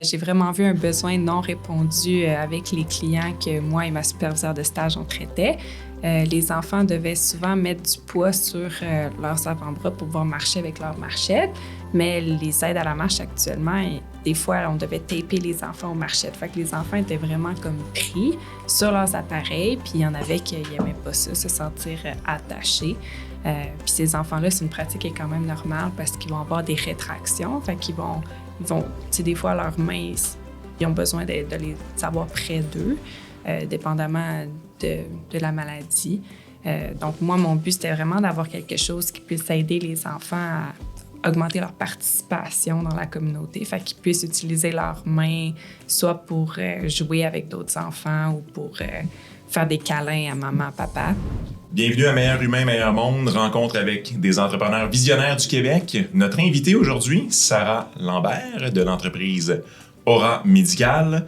J'ai vraiment vu un besoin non répondu avec les clients que moi et ma superviseure de stage on traitait. Les enfants devaient souvent mettre du poids sur leurs avant-bras pour pouvoir marcher avec leurs marchettes, mais les aides à la marche actuellement, des fois, on devait taper les enfants aux marchettes. Fait que les enfants étaient vraiment comme pris sur leurs appareils, puis il y en avait qui n'aimaient pas ça, se sentir attachés. Puis ces enfants-là, c'est une pratique qui est quand même normale parce qu'ils vont avoir des rétractions, fait qu'ils vont tu sais, des fois, leurs mains, ils ont besoin de les avoir près d'eux, dépendamment de la maladie. Donc, moi, mon but, c'était vraiment d'avoir quelque chose qui puisse aider les enfants à augmenter leur participation dans la communauté, fait qu'ils puissent utiliser leurs mains, soit pour jouer avec d'autres enfants ou pour faire des câlins à maman, papa. Bienvenue à Meilleur Humain, Meilleur Monde, rencontre avec des entrepreneurs visionnaires du Québec. Notre invitée aujourd'hui, Sarah Lambert de l'entreprise Aura Médical.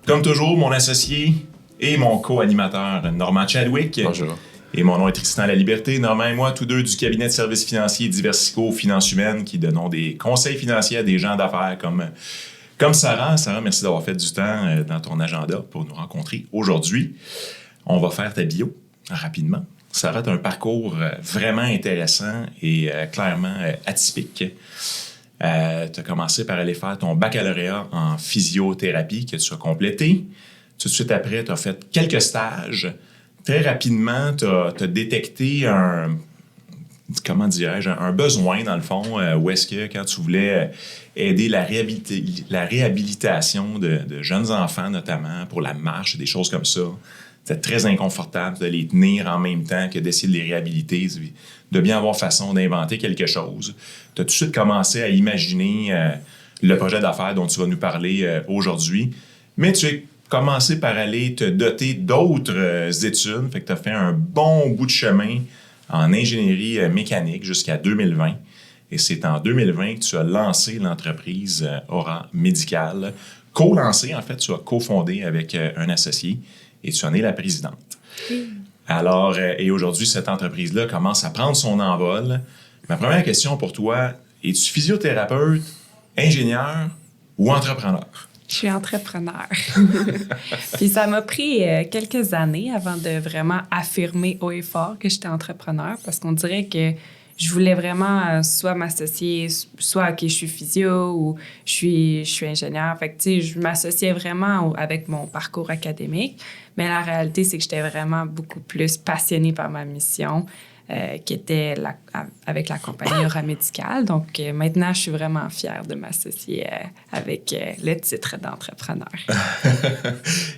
Comme toujours, mon associé et mon co-animateur Normand Chadwick. Bonjour. Et mon nom est Tristan Laliberté. Normand et moi, tous deux du cabinet de services financiers Diversico Finances Humaines qui donnons des conseils financiers à des gens d'affaires comme Sarah. Sarah, merci d'avoir fait du temps dans ton agenda pour nous rencontrer aujourd'hui. On va faire ta bio rapidement. Sarah, tu as un parcours vraiment intéressant et clairement atypique. Tu as commencé par aller faire ton baccalauréat en physiothérapie que tu as complété. Tout de suite après, tu as fait quelques stages. Très rapidement, tu as détecté un besoin, dans le fond, où est-ce que quand tu voulais aider la réhabilitation de jeunes enfants, notamment pour la marche, des choses comme ça, c'était très inconfortable de les tenir en même temps que d'essayer de les réhabiliter, de bien avoir façon d'inventer quelque chose. Tu as tout de suite commencé à imaginer le projet d'affaires dont tu vas nous parler aujourd'hui, mais tu as commencé par aller te doter d'autres études, fait que tu as fait un bon bout de chemin en ingénierie mécanique jusqu'à 2020. Et c'est en 2020 que tu as lancé l'entreprise Aura Médical. Co-lancé, en fait, tu as cofondé avec un associé et tu en es la présidente. Oui. Alors, et aujourd'hui, cette entreprise-là commence à prendre son envol. Ma première question pour toi, es-tu physiothérapeute, ingénieur ou entrepreneur? Je suis entrepreneur. Puis ça m'a pris quelques années avant de vraiment affirmer haut et fort que j'étais entrepreneur parce qu'on dirait que je voulais vraiment soit m'associer, soit OK, je suis physio ou je suis ingénieur. Fait que, tu sais, je m'associais vraiment avec mon parcours académique. Mais la réalité, c'est que j'étais vraiment beaucoup plus passionnée par ma mission qui était avec la compagnie Aura Médical. Donc, maintenant, je suis vraiment fière de m'associer avec le titre d'entrepreneur.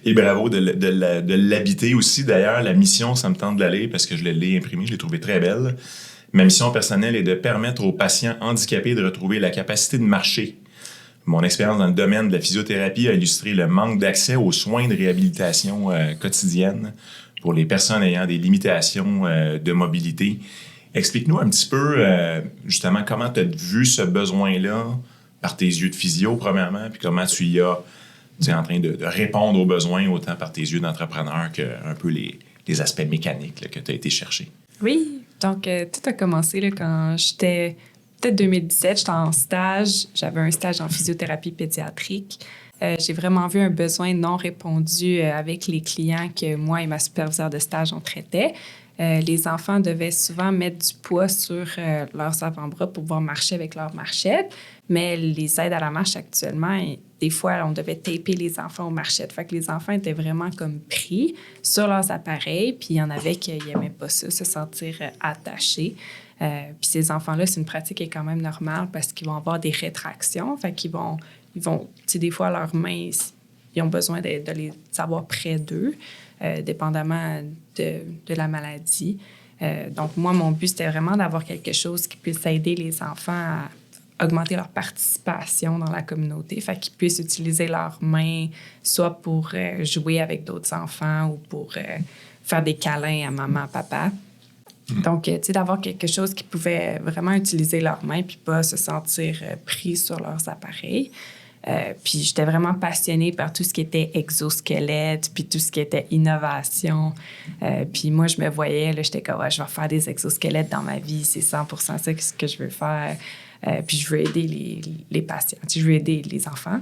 Et bravo de l'habiter aussi. D'ailleurs, la mission, ça me tente de l'aller parce que je l'ai imprimée, je l'ai trouvée très belle. Ma mission personnelle est de permettre aux patients handicapés de retrouver la capacité de marcher. Mon expérience dans le domaine de la physiothérapie a illustré le manque d'accès aux soins de réhabilitation quotidienne pour les personnes ayant des limitations de mobilité. Explique-nous un petit peu, justement, comment tu as vu ce besoin-là par tes yeux de physio, premièrement, puis comment tu y as, tu es en train de répondre aux besoins autant par tes yeux d'entrepreneur qu'un peu les aspects mécaniques là, que tu as été chercher. Oui, donc tout a commencé là, quand j'étais, peut-être 2017, j'étais en stage, j'avais un stage en physiothérapie pédiatrique. J'ai vraiment vu un besoin non répondu avec les clients que moi et ma superviseure de stage on traitait. Les enfants devaient souvent mettre du poids sur leurs avant-bras pour pouvoir marcher avec leurs marchettes, mais les aides à la marche actuellement, des fois, on devait taper les enfants aux marchettes. Fait que les enfants étaient vraiment comme pris sur leurs appareils, puis il y en avait qui n'aimaient pas ça, se sentir attachés. Puis ces enfants-là, c'est une pratique qui est quand même normale parce qu'ils vont avoir des rétractions. Fait qu'ils vont tu sais, des fois, leurs mains, ils ont besoin de les avoir près d'eux, dépendamment de la maladie. Donc, moi, mon but, c'était vraiment d'avoir quelque chose qui puisse aider les enfants à augmenter leur participation dans la communauté, fait qu'ils puissent utiliser leurs mains, soit pour jouer avec d'autres enfants ou pour faire des câlins à maman, papa. Donc, tu sais, d'avoir quelque chose qui pouvait vraiment utiliser leurs mains puis pas se sentir pris sur leurs appareils. Puis j'étais vraiment passionnée par tout ce qui était exosquelette, puis tout ce qui était innovation. Puis moi, je me voyais, là, j'étais comme, ouais, je vais faire des exosquelettes dans ma vie, c'est 100% ça que je veux faire. Puis je veux aider les patients, je veux aider les enfants.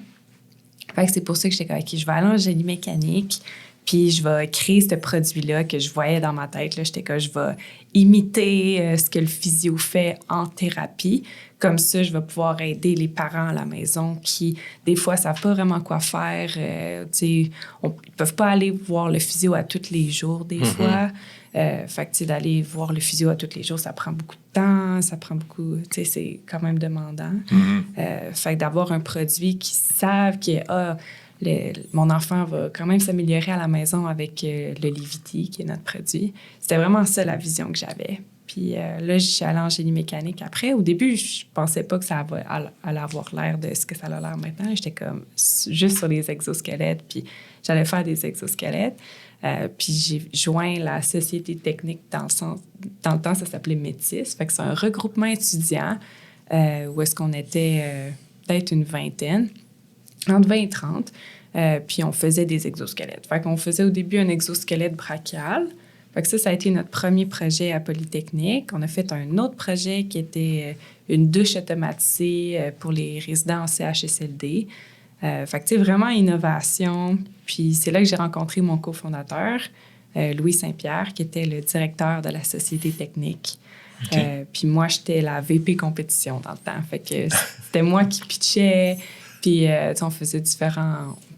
Fait que c'est pour ça que j'étais comme, OK, je vais aller en génie mécanique, puis je vais créer ce produit-là que je voyais dans ma tête. Là. J'étais comme, je vais imiter ce que le physio fait en thérapie. Comme ça, je vais pouvoir aider les parents à la maison qui, des fois, ne savent pas vraiment quoi faire. Ils ne peuvent pas aller voir le physio à tous les jours, des fois. Fait que, d'aller voir le physio à tous les jours, ça prend beaucoup de temps, ça prend beaucoup... c'est quand même demandant. Fait que d'avoir un produit qui savent que mon enfant va quand même s'améliorer à la maison avec le Livity, qui est notre produit. C'était vraiment ça, la vision que j'avais. Puis là, je suis allée en génie mécanique après. Au début, je pensais pas que ça allait avoir l'air de ce que ça a l'air maintenant. J'étais comme juste sur les exosquelettes, puis j'allais faire des exosquelettes. Puis j'ai joint la société technique dans le temps, ça s'appelait Métis. Fait que c'est un regroupement étudiant où est-ce qu'on était peut-être une vingtaine, entre 20 et 30. Puis on faisait des exosquelettes. Fait qu'on faisait au début un exosquelette brachial. Fait que ça a été notre premier projet à Polytechnique. On a fait un autre projet qui était une douche automatisée pour les résidents en CHSLD. Fait que, tu sais, vraiment innovation. Puis c'est là que j'ai rencontré mon cofondateur, Louis Saint-Pierre, qui était le directeur de la Société technique. Okay. Puis moi, j'étais la VP compétition dans le temps. Fait que c'était moi qui pitchais. Puis, on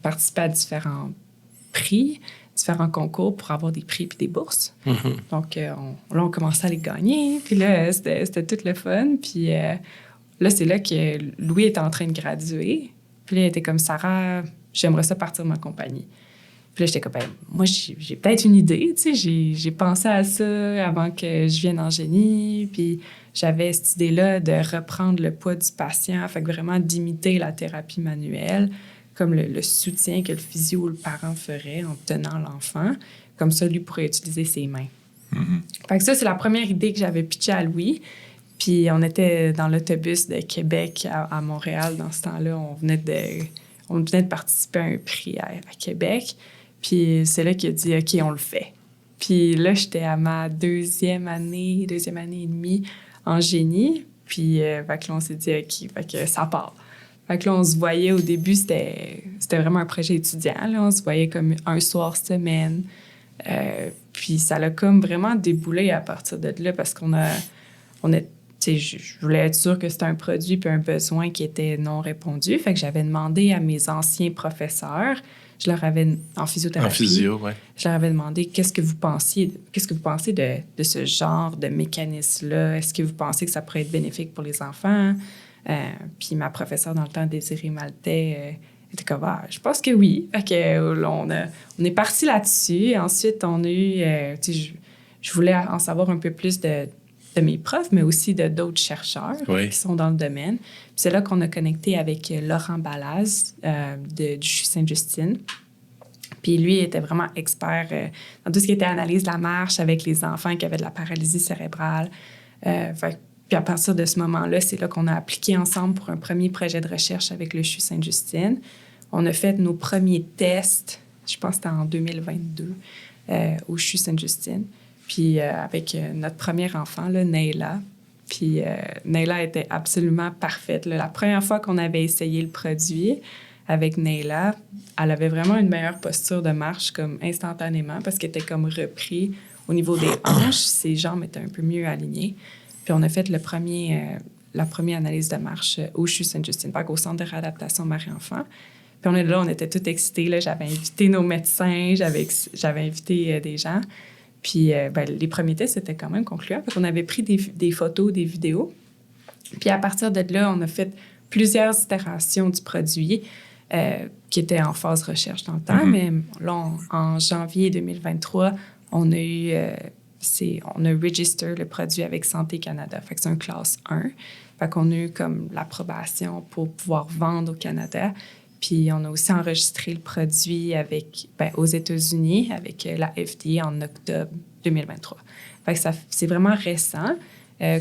participait à différents prix, différents concours pour avoir des prix puis des bourses. Donc, on commençait à les gagner. Puis là, c'était tout le fun. Puis là, c'est là que Louis était en train de graduer. Puis là, il était comme, Sarah, j'aimerais ça partir de ma compagnie. Puis là, j'étais comme, moi, j'ai peut-être une idée. Tu sais, j'ai pensé à ça avant que je vienne en génie. Puis j'avais cette idée-là de reprendre le poids du patient, fait que vraiment d'imiter la thérapie manuelle, comme le soutien que le physio ou le parent ferait en tenant l'enfant. Comme ça, lui pourrait utiliser ses mains. Fait que ça, c'est la première idée que j'avais pitchée à Louis. Puis on était dans l'autobus de Québec à Montréal dans ce temps-là. On venait de participer à un prix à Québec. Puis c'est là qu'il a dit, OK, on le fait. Puis là, j'étais à ma deuxième année et demie en génie. Puis fait que là, on s'est dit, OK, fait que ça part. Fait que là, on se voyait au début, c'était vraiment un projet étudiant. Là. On se voyait comme un soir semaine. Puis ça l'a comme vraiment déboulé à partir de là parce je voulais être sûre que c'était un produit puis un besoin qui était non répondu. Fait que j'avais demandé à mes anciens professeurs, en physiothérapie. En physio, oui. Je leur avais demandé qu'est-ce que vous pensez de ce genre de mécanisme-là? Est-ce que vous pensez que ça pourrait être bénéfique pour les enfants? Puis ma professeure dans le temps, Désirée Maltais, était comme, je pense que oui. Fait que on est parti là-dessus. Ensuite, on a eu, je voulais en savoir un peu plus de mes profs, mais aussi d'autres chercheurs qui sont dans le domaine. Puis c'est là qu'on a connecté avec Laurent Balaz du CHU Sainte-Justine. Puis lui était vraiment expert dans tout ce qui était analyse de la marche avec les enfants qui avaient de la paralysie cérébrale. Puis à partir de ce moment-là, c'est là qu'on a appliqué ensemble pour un premier projet de recherche avec le CHU Sainte-Justine. On a fait nos premiers tests, je pense que c'était en 2022, au CHU Sainte-Justine. Puis avec notre premier enfant, là, Nayla. Puis Nayla était absolument parfaite. Là. La première fois qu'on avait essayé le produit avec Nayla, elle avait vraiment une meilleure posture de marche comme instantanément parce qu'elle était comme repris au niveau des hanches. Ses jambes étaient un peu mieux alignées. Puis on a fait la première analyse de marche au CHU Sainte-Justine, au Centre de réadaptation mère-enfant. Puis on était tous excités. Là. J'avais invité nos médecins, j'avais invité des gens. Puis les premiers tests, c'était quand même concluant. Fait qu'on avait pris des photos, des vidéos. Puis à partir de là, on a fait plusieurs itérations du produit qui étaient en phase recherche dans le temps. Mais là, en janvier 2023, on a registré le produit avec Santé Canada. Fait que c'est un classe 1. Fait qu'on a eu comme l'approbation pour pouvoir vendre au Canada. Puis on a aussi enregistré le produit aux États-Unis avec la FDA en octobre 2023. Fait que c'est vraiment récent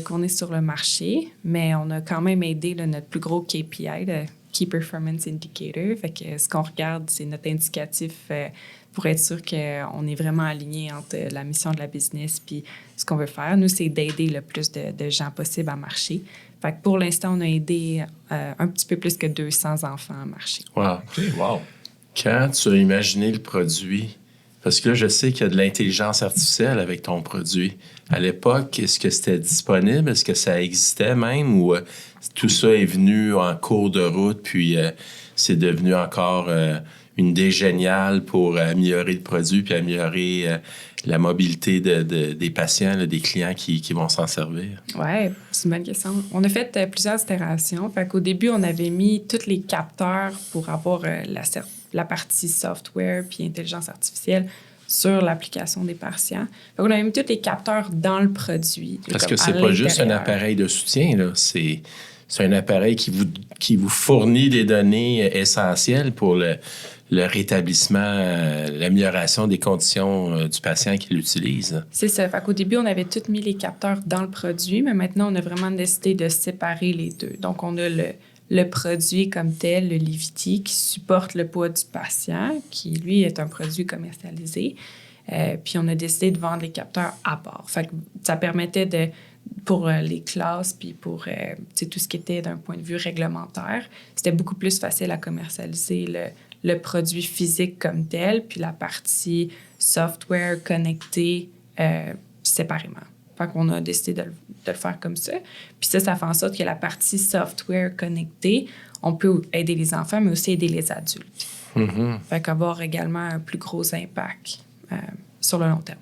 qu'on est sur le marché, mais on a quand même aidé notre plus gros KPI, le Key Performance Indicator. Fait que ce qu'on regarde, c'est notre indicatif pour être sûr qu'on est vraiment aligné entre la mission de la business puis ce qu'on veut faire. Nous, c'est d'aider le plus de gens possible à marcher. Fait que pour l'instant, on a aidé un petit peu plus que 200 enfants à marcher. Wow. OK, wow. Quand tu as imaginé le produit, parce que là, je sais qu'il y a de l'intelligence artificielle avec ton produit. À l'époque, est-ce que c'était disponible? Est-ce que ça existait même? Ou tout ça est venu en cours de route, puis c'est devenu encore une idée géniale pour améliorer le produit, puis améliorer la mobilité des patients, là, des clients qui vont s'en servir? Oui, c'est une bonne question. On a fait plusieurs itérations. Fait qu'au début, on avait mis tous les capteurs pour avoir la partie software puis intelligence artificielle sur l'application des patients. Fait qu'on avait mis tous les capteurs dans le produit. Parce que c'est pas juste un appareil de soutien, là. C'est un appareil qui vous fournit des données essentielles pour le rétablissement, l'amélioration des conditions du patient qui l'utilise. C'est ça. Fait qu'au début, on avait tous mis les capteurs dans le produit, mais maintenant, on a vraiment décidé de séparer les deux. Donc, on a le produit comme tel, le Livity, qui supporte le poids du patient, qui, lui, est un produit commercialisé. Puis, on a décidé de vendre les capteurs à part. Fait que ça permettait pour les classes, puis pour tout ce qui était d'un point de vue réglementaire, c'était beaucoup plus facile à commercialiser le produit physique comme tel, puis la partie software connectée séparément. Fait qu'on a décidé de le faire comme ça. Puis ça fait en sorte que la partie software connectée, on peut aider les enfants, mais aussi aider les adultes. Mm-hmm. Fait qu'avoir également un plus gros impact sur le long terme.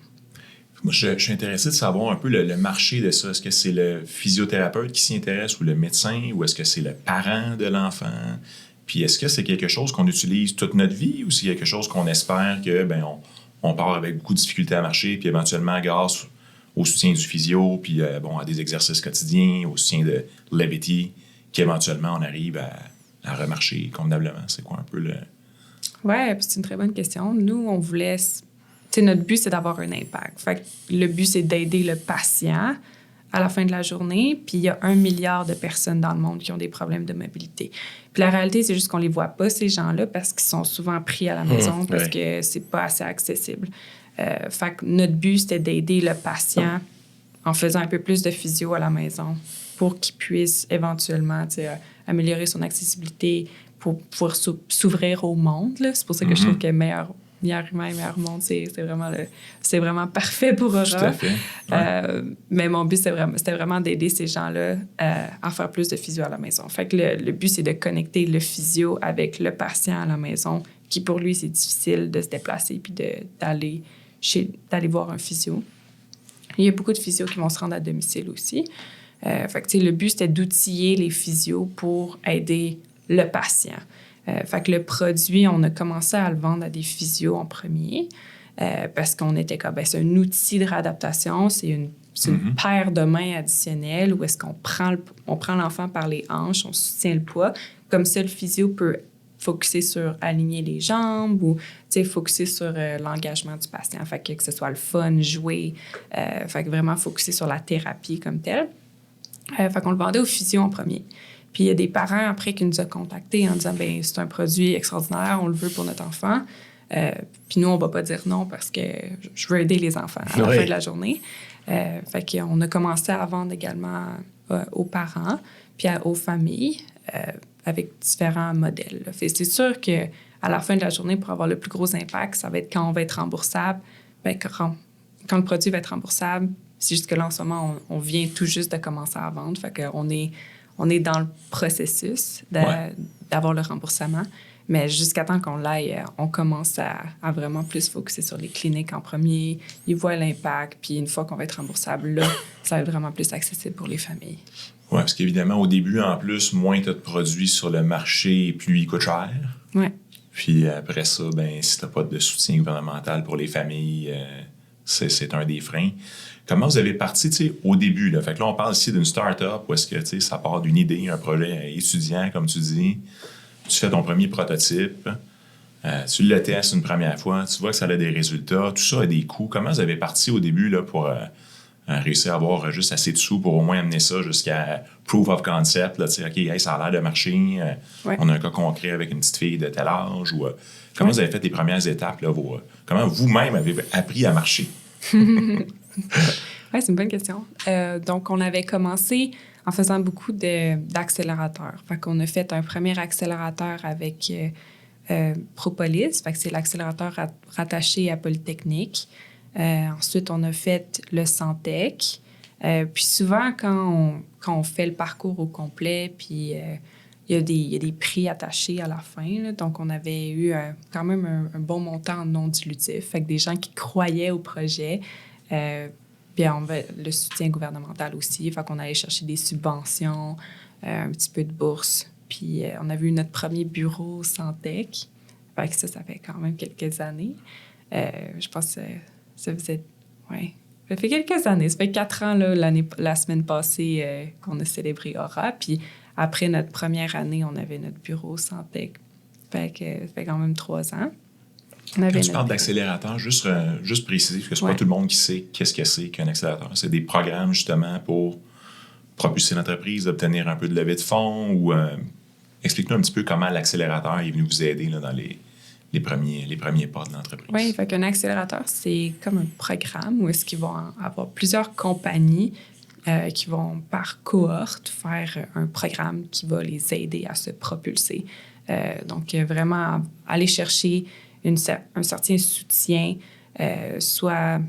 Moi, je suis intéressé de savoir un peu le marché de ça. Est-ce que c'est le physiothérapeute qui s'y intéresse ou le médecin, ou est-ce que c'est le parent de l'enfant? Puis est-ce que c'est quelque chose qu'on utilise toute notre vie, ou c'est quelque chose qu'on espère que on part avec beaucoup de difficultés à marcher, puis éventuellement grâce au soutien du physio, puis à des exercices quotidiens, au soutien de Levity, qu'éventuellement on arrive à remarcher convenablement? C'est quoi un peu le... Oui, c'est une très bonne question. Nous, on voulait... notre but, c'est d'avoir un impact. Fait que le but, c'est d'aider le patient à la fin de la journée. Puis il y a 1 milliard de personnes dans le monde qui ont des problèmes de mobilité. Puis la réalité, c'est juste qu'on les voit pas, ces gens-là, parce qu'ils sont souvent pris à la maison, parce que c'est pas assez accessible. Fait que notre but, c'était d'aider le patient en faisant un peu plus de physio à la maison pour qu'il puisse éventuellement améliorer son accessibilité pour pouvoir s'ouvrir au monde. Là. C'est pour ça que je trouve que meilleur humain et meilleur monde, c'est vraiment parfait pour Aura. Tout à fait. Ouais. Mais mon but, c'était vraiment d'aider ces gens-là à faire plus de physio à la maison. Fait que le but, c'est de connecter le physio avec le patient à la maison, qui pour lui, c'est difficile de se déplacer puis d'aller voir un physio. Il y a beaucoup de physios qui vont se rendre à domicile aussi. Fait que, le but, c'était d'outiller les physios pour aider le patient. Fait que le produit, on a commencé à le vendre à des physios en premier parce qu'on était comme, c'est un outil de réadaptation, c'est une paire de mains additionnelle où est-ce qu'on prend l'enfant par les hanches, on soutient le poids. Comme ça, le physio peut focusser sur aligner les jambes ou focusser sur l'engagement du patient. Fait que ce soit le fun, jouer. Fait que vraiment focusser sur la thérapie comme telle. Fait qu'on le vendait aux physios en premier. Puis il y a des parents après qui nous ont contactés en disant c'est un produit extraordinaire, on le veut pour notre enfant. Puis nous, on va pas dire non parce que je veux aider les enfants à la fin de la journée. Fait qu'on a commencé à vendre également aux parents puis aux familles avec différents modèles. Fait c'est sûr qu'à la fin de la journée, pour avoir le plus gros impact, ça va être quand on va être remboursable. Quand le produit va être remboursable, c'est juste que là, en ce moment, on vient tout juste de commencer à vendre. Fait qu'on est dans le processus d'avoir le remboursement. Mais jusqu'à temps qu'on l'aille, on commence à vraiment plus focusser sur les cliniques en premier. Ils voient l'impact. Puis une fois qu'on va être remboursable, là, ça va être vraiment plus accessible pour les familles. Oui, parce qu'évidemment, au début, en plus, moins tu as de produits sur le marché, plus il coûte cher. Oui. Puis après ça, si tu n'as pas de soutien gouvernemental pour les familles, c'est un des freins. Comment vous avez parti au début? Là? Fait que là, on parle ici d'une start-up où est-ce que ça part d'une idée, un projet étudiant, comme tu dis. Tu fais ton premier prototype. Tu le testes une première fois. Tu vois que ça a des résultats. Tout ça a des coûts. Comment vous avez parti au début là, pour réussir à avoir juste assez de sous pour au moins amener ça jusqu'à proof of concept? Là, OK, ça a l'air de marcher. On a un cas concret avec une petite fille de tel âge. Ou, comment vous avez fait les premières étapes? Là, comment vous-même avez appris à marcher? Oui, c'est une bonne question. Donc, on avait commencé en faisant beaucoup d'accélérateurs. Fait qu'on a fait un premier accélérateur avec Propolis, fait que c'est l'accélérateur rattaché à Polytechnique. Ensuite, on a fait le Santec. Puis souvent, quand on fait le parcours au complet, puis il y a des prix attachés à la fin. Là. Donc, on avait eu quand même un bon montant non dilutif. Fait que des gens qui croyaient au projet. Puis le soutien gouvernemental aussi. Fait qu'on allait chercher des subventions, un petit peu de bourse. Puis on avait eu notre premier bureau Santec. Fait que ça fait quand même quelques années. Je pense que ça faisait... Ouais. Ça fait quelques années. Ça fait 4 ans, là, la semaine passée, qu'on a célébré Aura. Puis après notre première année, on avait notre bureau Santec. Fait que ça fait quand même 3 ans. Quand tu parles d'accélérateur, juste préciser, parce que c'est pas tout le monde qui sait qu'est-ce que c'est qu'un accélérateur. C'est des programmes, justement, pour propulser l'entreprise, obtenir un peu de levée de fonds ou... explique-nous un petit peu comment l'accélérateur est venu vous aider là, dans les premiers pas de l'entreprise. Oui, fait qu'un accélérateur, c'est comme un programme où est-ce qu'ils vont avoir plusieurs compagnies qui vont, par cohorte, faire un programme qui va les aider à se propulser. Donc, vraiment aller chercher un certain soutien, soit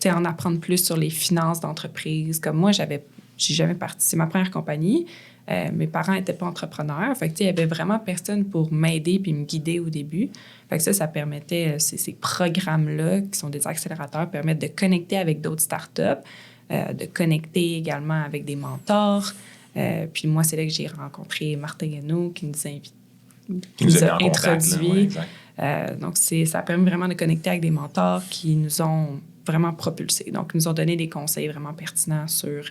en apprendre plus sur les finances d'entreprise. Comme moi, j'ai jamais participé. C'est ma première compagnie. Mes parents n'étaient pas entrepreneurs. Fait que, il y avait vraiment personne pour m'aider puis me guider au début. Fait que ça permettait, ces programmes-là, qui sont des accélérateurs, permettent de connecter avec d'autres startups, de connecter également avec des mentors. Puis moi, c'est là que j'ai rencontré Martin Guénaud qui nous a introduits. Donc, ça permet vraiment de connecter avec des mentors qui nous ont vraiment propulsés. Donc, ils nous ont donné des conseils vraiment pertinents sur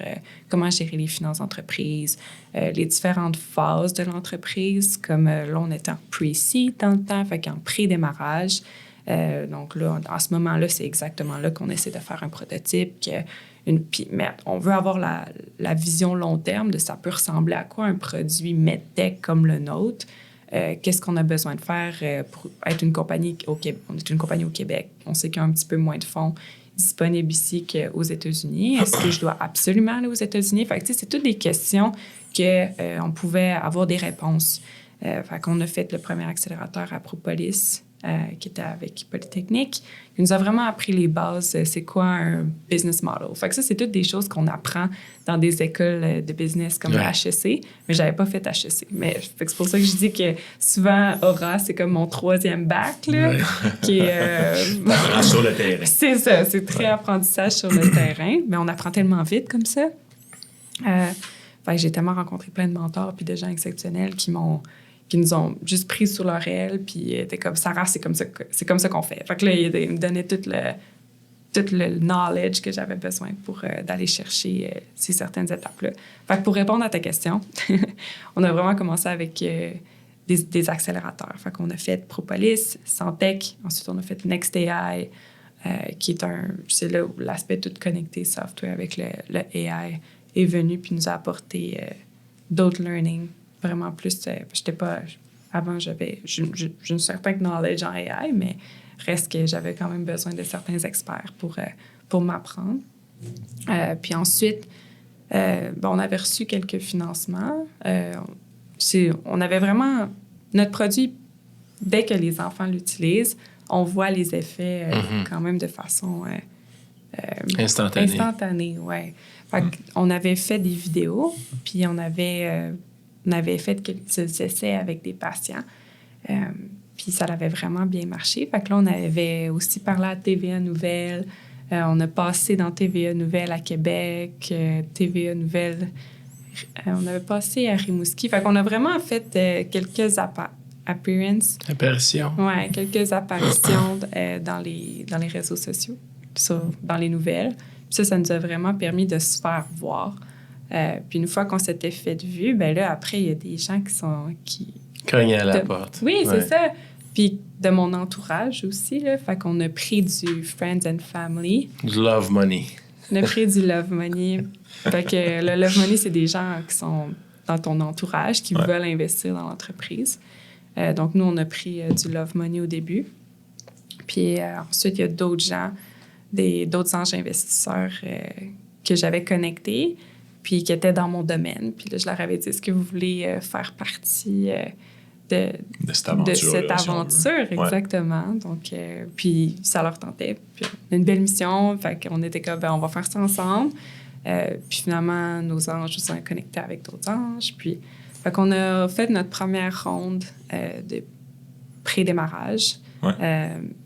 comment gérer les finances d'entreprise, les différentes phases de l'entreprise, comme là, on était en pre-seed dans le temps, fait qu'en pré-démarrage. Donc là, en ce moment-là, c'est exactement là qu'on essaie de faire un prototype. Mais on veut avoir la vision long terme de ça peut ressembler à quoi un produit medtech comme le nôtre. Qu'est-ce qu'on a besoin de faire pour être une compagnie au Québec? On est une compagnie au Québec. On sait qu'il y a un petit peu moins de fonds disponibles ici qu'aux États-Unis. Est-ce que je dois absolument aller aux États-Unis? Fait que, c'est toutes des questions qu'on pouvait avoir des réponses. Fait qu'on a fait le premier accélérateur à Propolis, qui était avec Polytechnique. Il nous a vraiment appris les bases, c'est quoi un business model. Fait que ça, c'est toutes des choses qu'on apprend dans des écoles de business comme le HEC, mais j'avais pas fait HEC. Mais c'est pour ça que je dis que souvent, Aura, c'est comme mon 3e bac, là, qui est... sur le terrain. C'est ça, c'est très apprentissage sur le terrain, mais on apprend tellement vite comme ça. Fait que j'ai tellement rencontré plein de mentors puis de gens exceptionnels qui nous ont juste pris sur leur aile, puis étaient comme, Sarah, c'est comme ça qu'on fait. Fait que là, ils me donnaient tout le knowledge que j'avais besoin pour d'aller chercher ces certaines étapes-là. Fait que pour répondre à ta question, on a vraiment commencé avec des accélérateurs. Fait qu'on a fait Propolis, Santec, ensuite on a fait NextAI, qui est c'est là où l'aspect tout connecté software avec le AI est venu, puis nous a apporté d'autres learning. Vraiment plus, j'étais pas... Avant, j'avais un certain knowledge en AI, mais reste que j'avais quand même besoin de certains experts pour m'apprendre. Puis ensuite, on avait reçu quelques financements. On avait vraiment... Notre produit, dès que les enfants l'utilisent, on voit les effets quand même de façon... instantanée, oui. Fait qu'on avait fait des vidéos, puis on avait fait quelques essais avec des patients. Puis ça avait vraiment bien marché. Fait que là, on avait aussi parlé à TVA Nouvelles. On a passé dans TVA Nouvelles à Québec, TVA Nouvelles. On avait passé à Rimouski. Fait qu'on a vraiment fait quelques apparitions. Oui, quelques apparitions dans les réseaux sociaux, dans les nouvelles. Puis ça nous a vraiment permis de se faire voir. Puis une fois qu'on s'était fait vue, ben là, après, il y a des gens qui cognaient à la porte. Oui, c'est ça. Puis de mon entourage aussi, là. Fait qu'on a pris du Friends and Family. Du Love Money. On a pris du Love Money. Fait que le Love Money, c'est des gens qui sont dans ton entourage, qui veulent investir dans l'entreprise. Donc, nous, on a pris du Love Money au début. Puis ensuite, il y a d'autres gens, d'autres anges investisseurs que j'avais connectés. puis qui étaient dans mon domaine. Puis là, je leur avais dit, est-ce que vous voulez faire partie de cette aventure, exactement. Donc, puis ça leur tentait. Puis on a une belle mission, fait qu'on était comme, on va faire ça ensemble. Puis finalement, nos anges se sont connectés avec d'autres anges. Puis, fait qu'on a fait notre première ronde de pré-démarrage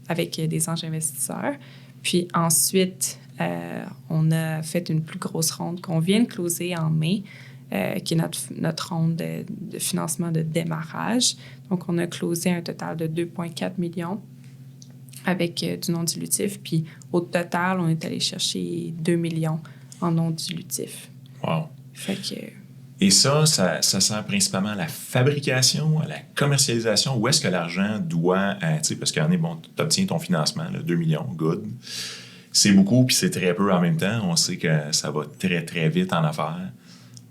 avec des anges investisseurs. Puis ensuite, on a fait une plus grosse ronde qu'on vient de closer en mai, qui est notre ronde de financement de démarrage. Donc, on a closé un total de 2,4 millions avec du non dilutif. Puis, au total, on est allé chercher 2 millions en non dilutif. Wow. Fait que... Et ça sert principalement à la fabrication, à la commercialisation. Où est-ce que l'argent doit... tu sais, parce qu'en est, bon, tu obtiens ton financement, là, 2 millions, good. C'est beaucoup, puis c'est très peu en même temps. On sait que ça va très, très vite en affaires.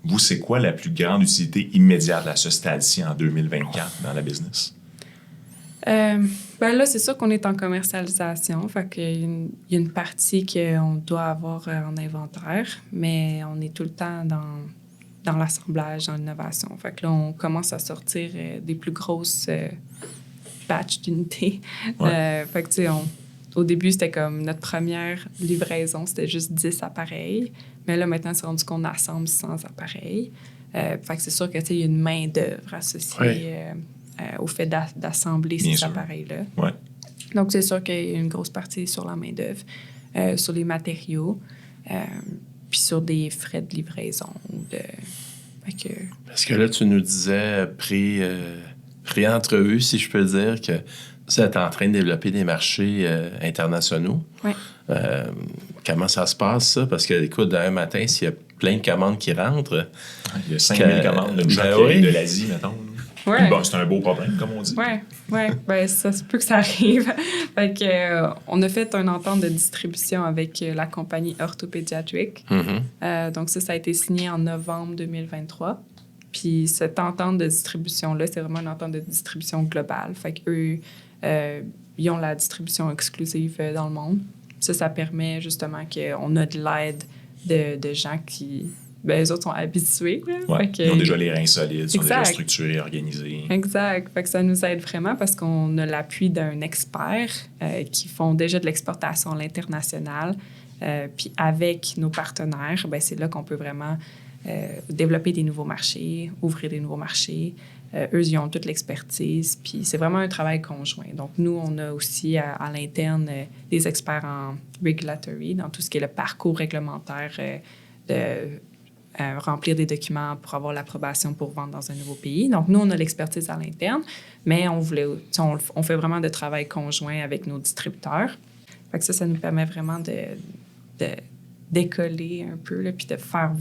Vous, c'est quoi la plus grande utilité immédiate à ce stade-ci en 2024 dans la business? Ben là, c'est sûr qu'on est en commercialisation. Fait qu'il y a une partie qu'on doit avoir en inventaire, mais on est tout le temps dans l'assemblage, dans l'innovation. Fait que là, on commence à sortir des plus grosses batches d'unités. Fait que, tu sais, au début, c'était comme notre première livraison, c'était juste 10 appareils. Mais là, maintenant, c'est rendu qu'on assemble 100 appareils. Fait que c'est sûr que, tu sais, il y a une main-d'œuvre associée au fait d'assembler ces appareils-là. Ouais. Donc, c'est sûr qu'il y a une grosse partie sur la main-d'œuvre, sur les matériaux, puis sur des frais de livraison. Parce que là, tu nous disais, pré-entrevue, si je peux dire, que vous êtes en train de développer des marchés internationaux. Oui. Comment ça se passe, ça? Parce que, écoute, d'un matin, s'il y a plein de commandes qui rentrent... Il y a 5000 commandes de gens qui arrivent de l'Asie, mettons. Ouais. Bon, c'est un beau problème, comme on dit. Oui. Ben, ça se peut que ça arrive. Fait que, on a fait une entente de distribution avec la compagnie Orthopédiatrique. Donc, ça a été signé en novembre 2023. Puis, cette entente de distribution-là, c'est vraiment une entente de distribution globale. Fait qu'eux, ils ont la distribution exclusive dans le monde. Ça permet justement qu'on a de l'aide de gens qui... Ben, eux autres sont habitués. Ouais, ils ont déjà les reins solides, sont déjà structurés, organisés. Exact. Fait que ça nous aide vraiment parce qu'on a l'appui d'un expert qui font déjà de l'exportation à l'international. Puis avec nos partenaires, ben, c'est là qu'on peut vraiment développer des nouveaux marchés, ouvrir des nouveaux marchés. Eux, ils ont toute l'expertise. Puis c'est vraiment un travail conjoint. Donc, nous, on a aussi à l'interne des experts en regulatory, dans tout ce qui est le parcours réglementaire remplir des documents pour avoir l'approbation pour vendre dans un nouveau pays. Donc, nous, on a l'expertise à l'interne, mais on fait vraiment de travail conjoint avec nos distributeurs. Fait que ça nous permet vraiment de décoller un peu, là, puis de faire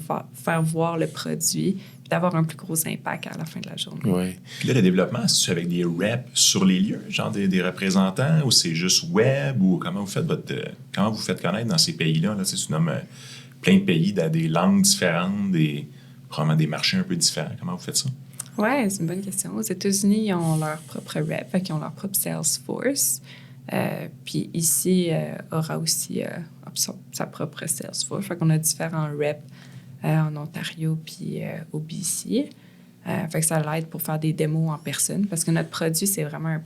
voir le produit, puis d'avoir un plus gros impact à la fin de la journée. Oui. Puis là, le développement, c'est avec des reps sur les lieux, genre des représentants, ou c'est juste web, ou comment vous faites connaître dans ces pays-là? Là, tu nommes plein de pays, des langues différentes, probablement des marchés un peu différents. Comment vous faites ça? Oui, c'est une bonne question. Aux États-Unis, ils ont leur propre rep, ils ont leur propre Salesforce. Puis ici, Aura aussi sa propre Salesforce. Fait qu'on a différents reps en Ontario puis au BC. Fait que ça l'aide pour faire des démos en personne parce que notre produit, c'est vraiment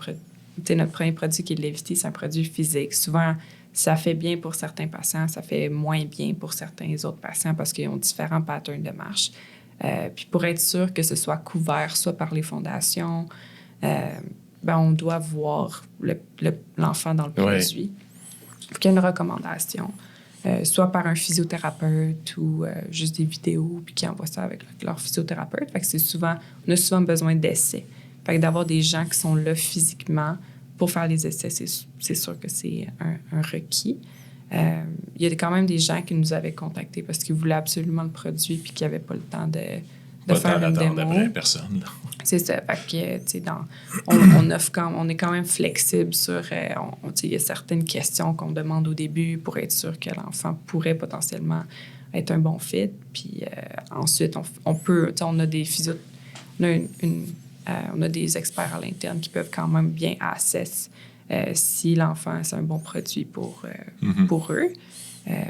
notre premier produit qui est de Levity, c'est un produit physique. Souvent, ça fait bien pour certains patients, ça fait moins bien pour certains autres patients parce qu'ils ont différents patterns de marche. Puis pour être sûr que ce soit couvert soit par les fondations, on doit voir l'enfant dans le produit. Il faut qu'il y ait une recommandation, soit par un physiothérapeute ou juste des vidéos, puis qui envoient ça avec leur physiothérapeute. Fait que on a souvent besoin d'essais. Fait que d'avoir des gens qui sont là physiquement pour faire les essais, c'est sûr que c'est un requis. Il y a quand même des gens qui nous avaient contactés parce qu'ils voulaient absolument le produit puis qui n'avaient pas le temps de faire une démo. Après personne. C'est ça. Fait que, tu sais, on est quand même flexible sur... il y a certaines questions qu'on demande au début pour être sûr que l'enfant pourrait potentiellement être un bon fit. Puis ensuite, on a des physios... On a des experts à l'interne qui peuvent quand même bien assess si l'enfant, c'est un bon produit pour eux.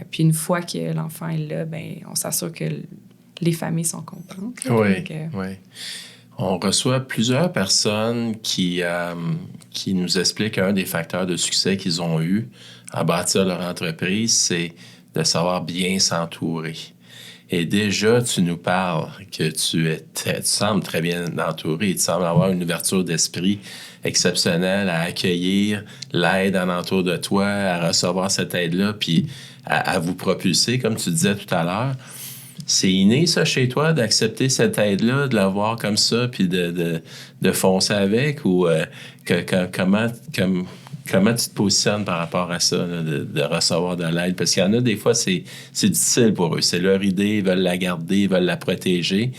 Puis une fois que l'enfant est là, on s'assure que les familles sont contentes. Oui, oui. On reçoit plusieurs personnes qui nous expliquent qu'un des facteurs de succès qu'ils ont eu à bâtir leur entreprise, c'est de savoir bien s'entourer. Et déjà, tu nous parles que tu sembles très bien entouré. Tu sembles avoir une ouverture d'esprit exceptionnelle à accueillir l'aide alentour de toi, à recevoir cette aide-là, puis à vous propulser, comme tu disais tout à l'heure. C'est inné, ça, chez toi, d'accepter cette aide-là, de la voir comme ça, puis de foncer avec, ou comment tu te positionnes par rapport à ça, là, de recevoir de l'aide? Parce qu'il y en a des fois, c'est difficile pour eux. C'est leur idée, ils veulent la garder, ils veulent la protéger.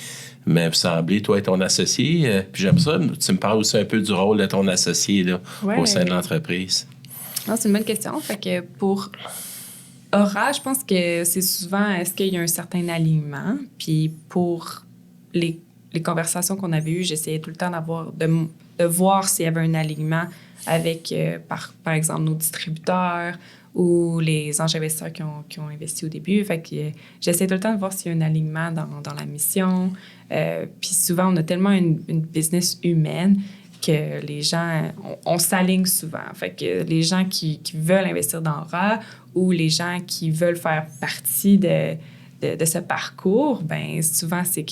Mais vous semblez, toi et ton associé, puis j'aime ça, tu me parles aussi un peu du rôle de ton associé là, au sein de l'entreprise. Non, c'est une bonne question. Fait que pour Aura, je pense que c'est souvent, est-ce qu'il y a un certain alignement? Puis pour les conversations qu'on avait eues, j'essayais tout le temps de voir s'il y avait un alignement avec, par exemple, nos distributeurs ou les anges investisseurs qui ont investi au début. Fait que j'essaie tout le temps de voir s'il y a un alignement dans la mission. Puis souvent, on a tellement une business humaine que les gens, on s'aligne souvent. Fait que les gens qui veulent investir dans Aura ou les gens qui veulent faire partie de ce parcours, ben souvent, c'est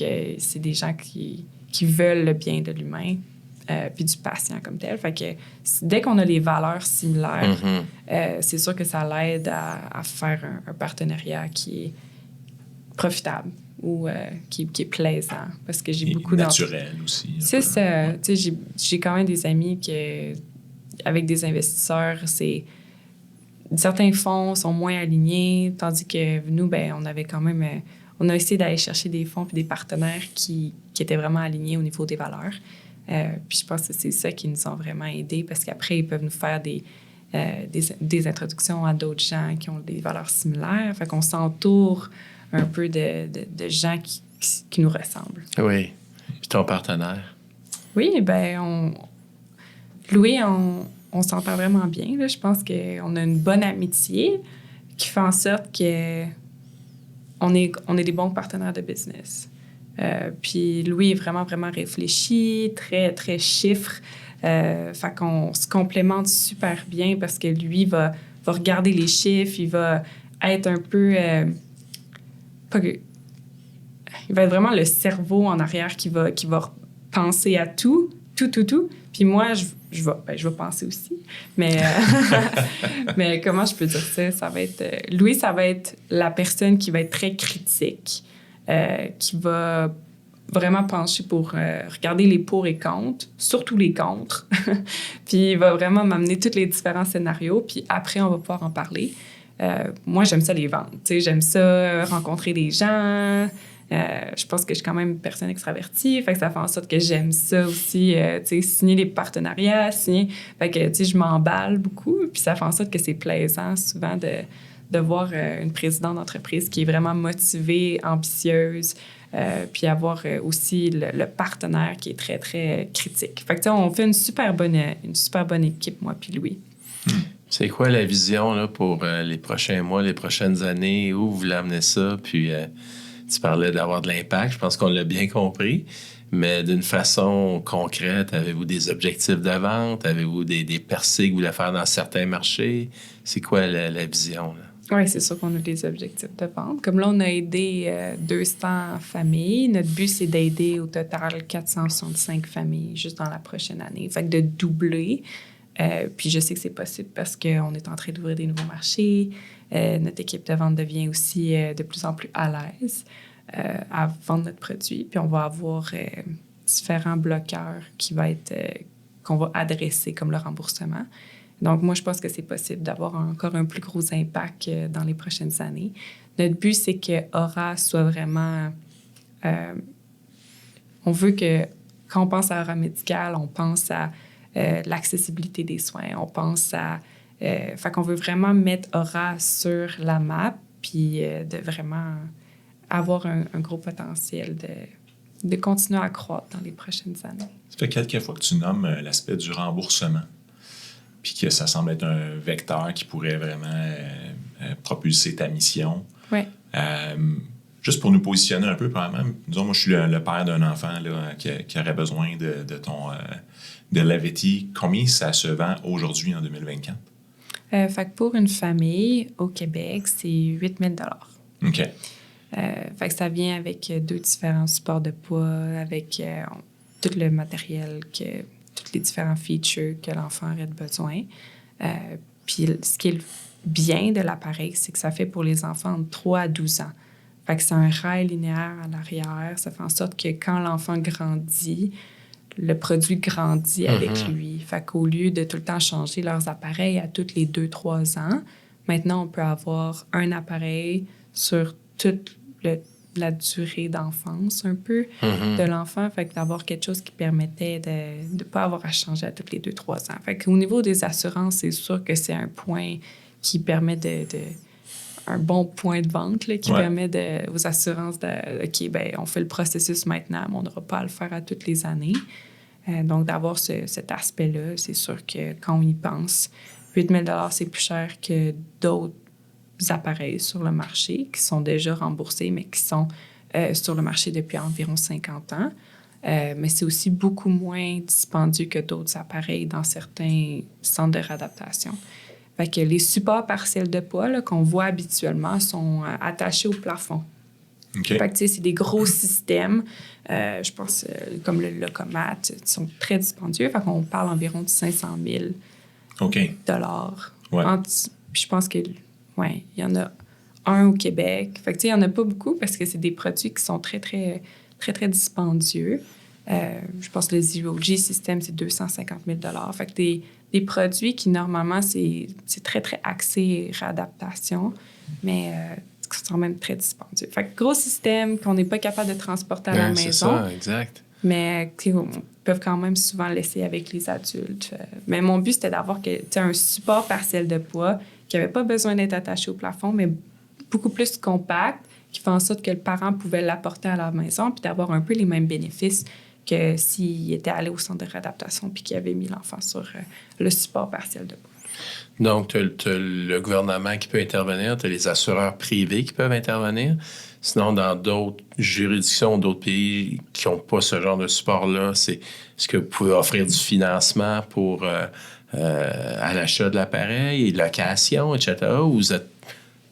des gens qui veulent le bien de l'humain puis du patient comme tel. Fait que dès qu'on a les valeurs similaires, c'est sûr que ça l'aide à faire un partenariat qui est profitable ou qui est plaisant. Parce que j'ai beaucoup naturel aussi. C'est ça. Tu sais, j'ai quand même des amis avec des investisseurs, certains fonds sont moins alignés, tandis que nous, ben, on avait quand même... on a essayé d'aller chercher des fonds et des partenaires qui étaient vraiment alignés au niveau des valeurs. Puis je pense que c'est ça qui nous ont vraiment aidés parce qu'après, ils peuvent nous faire des introductions à d'autres gens qui ont des valeurs similaires. Fait qu'on s'entoure un peu de gens qui nous ressemblent. Oui. Puis ton partenaire? Oui, bien, Louis, on s'entend vraiment bien. Là. Je pense qu'on a une bonne amitié qui fait en sorte qu'on est des bons partenaires de business. Puis Louis est vraiment, vraiment réfléchi, très, très chiffre. Fait qu'on se complémente super bien parce que lui va regarder les chiffres, il va être un peu... il va être vraiment le cerveau en arrière qui va penser à tout. Puis moi, je vais penser aussi. Mais, mais comment je peux dire ça? Ça va être... Louis, ça va être la personne qui va être très critique, qui va vraiment pencher pour regarder les pour et contre, surtout les contre. Puis il va vraiment m'amener tous les différents scénarios. Puis après, on va pouvoir en parler. Moi, j'aime ça les vendre. J'aime ça rencontrer des gens. Je pense que je suis quand même une personne extravertie. Fait que ça fait en sorte que j'aime ça aussi, signer des partenariats, Fait que, je m'emballe beaucoup. Puis ça fait en sorte que c'est plaisant souvent de voir une présidente d'entreprise qui est vraiment motivée, ambitieuse, puis avoir aussi le partenaire qui est très, très critique. Fait que, on fait une super bonne équipe, moi puis Louis. C'est quoi la vision là, pour les prochains mois, les prochaines années? Où vous voulez amener ça? Puis tu parlais d'avoir de l'impact. Je pense qu'on l'a bien compris. Mais d'une façon concrète, avez-vous des objectifs de vente? Avez-vous des percées que vous voulez faire dans certains marchés? C'est quoi la vision? Oui, c'est sûr qu'on a des objectifs de vente. Comme là, on a aidé 200 familles. Notre but, c'est d'aider au total 465 familles juste dans la prochaine année. Fait que de doubler. Puis je sais que c'est possible parce qu'on est en train d'ouvrir des nouveaux marchés. Notre équipe de vente devient aussi de plus en plus à l'aise à vendre notre produit. Puis on va avoir différents bloqueurs qu'on va adresser comme le remboursement. Donc, moi, je pense que c'est possible d'avoir encore un plus gros impact dans les prochaines années. Notre but, c'est que Aura soit vraiment... on veut que, quand on pense à Aura Médical, on pense à l'accessibilité des soins. On pense à... fait qu'on veut vraiment mettre Aura sur la map puis de vraiment avoir un gros potentiel de continuer à croître dans les prochaines années. Ça fait quelques fois que tu nommes l'aspect du remboursement puis que ça semble être un vecteur qui pourrait vraiment propulser ta mission. Oui. Juste pour nous positionner un peu, probablement, disons, moi, je suis le père d'un enfant là, qui aurait besoin de Lavetti. Combien ça se vend aujourd'hui en 2024? Fait que pour une famille au Québec, c'est 8 000 OK. Fait que ça vient avec 2 différents supports de poids, avec tout le matériel, tous les différents features que l'enfant aurait besoin. Puis ce qui est le bien de l'appareil, c'est que ça fait pour les enfants de 3 à 12 ans. Fait que c'est un rail linéaire à l'arrière. Ça fait en sorte que quand l'enfant grandit, le produit grandit avec lui. Fait qu'au lieu de tout le temps changer leurs appareils à tous les 2-3 ans, maintenant, on peut avoir un appareil sur toute la durée d'enfance, un peu, de l'enfant. Fait que d'avoir quelque chose qui permettait de ne pas avoir à changer à tous les 2-3 ans. Fait qu'au niveau des assurances, c'est sûr que c'est un point qui permet un bon point de vente là, qui permet aux assurances OK, ben on fait le processus maintenant, mais on n'aura pas à le faire à toutes les années. Donc, d'avoir cet aspect-là, c'est sûr que quand on y pense, 8 000 $, c'est plus cher que d'autres appareils sur le marché qui sont déjà remboursés, mais qui sont sur le marché depuis environ 50 ans. Mais c'est aussi beaucoup moins dispendieux que d'autres appareils dans certains centres de réadaptation. Fait que les supports partiels de poids là, qu'on voit habituellement sont attachés au plafond. Okay. Fait que, tu sais, c'est des gros systèmes, je pense, comme le Locomat, qui sont très dispendieux. Fait qu'on parle environ de 500 000 dollars. Ouais. Puis je pense que, il y en a un au Québec. Fait que, tu sais, il n'y en a pas beaucoup parce que c'est des produits qui sont très, très, très, très dispendieux. Je pense que le Zero G System, c'est 250 000 dollars. Fait que des produits qui, normalement, c'est très, très axé réadaptation, mais qui sont même très dispendieux. Fait que gros système qu'on n'est pas capable de transporter à la maison. C'est ça, exact. Mais on peut quand même souvent laisser avec les adultes. Mais mon but, c'était d'avoir un support partiel de poids qui n'avait pas besoin d'être attaché au plafond, mais beaucoup plus compact, qui fait en sorte que le parent pouvait l'apporter à la maison puis d'avoir un peu les mêmes bénéfices que s'il était allé au centre de réadaptation puis qu'il avait mis l'enfant sur le support partiel de poids. Donc, tu as le gouvernement qui peut intervenir, tu as les assureurs privés qui peuvent intervenir. Sinon, dans d'autres juridictions, d'autres pays qui n'ont pas ce genre de support-là, est-ce que vous pouvez offrir du financement pour à l'achat de l'appareil, location, etc.,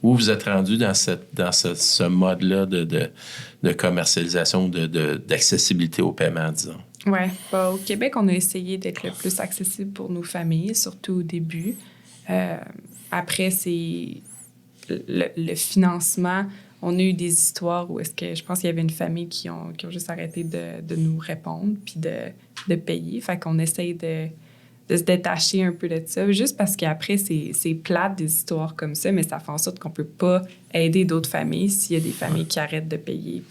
ou vous êtes rendu dans ce mode-là de commercialisation, d'accessibilité au paiement, disons? Oui. Au Québec, on a essayé d'être le plus accessible pour nos familles, surtout au début. Après, c'est le financement. On a eu des histoires où je pense qu'il y avait une famille qui ont juste arrêté de nous répondre puis de payer. Fait qu'on essaye de se détacher un peu de ça, juste parce qu'après, c'est plate des histoires comme ça, mais ça fait en sorte qu'on peut pas aider d'autres familles s'il y a des familles qui arrêtent de payer.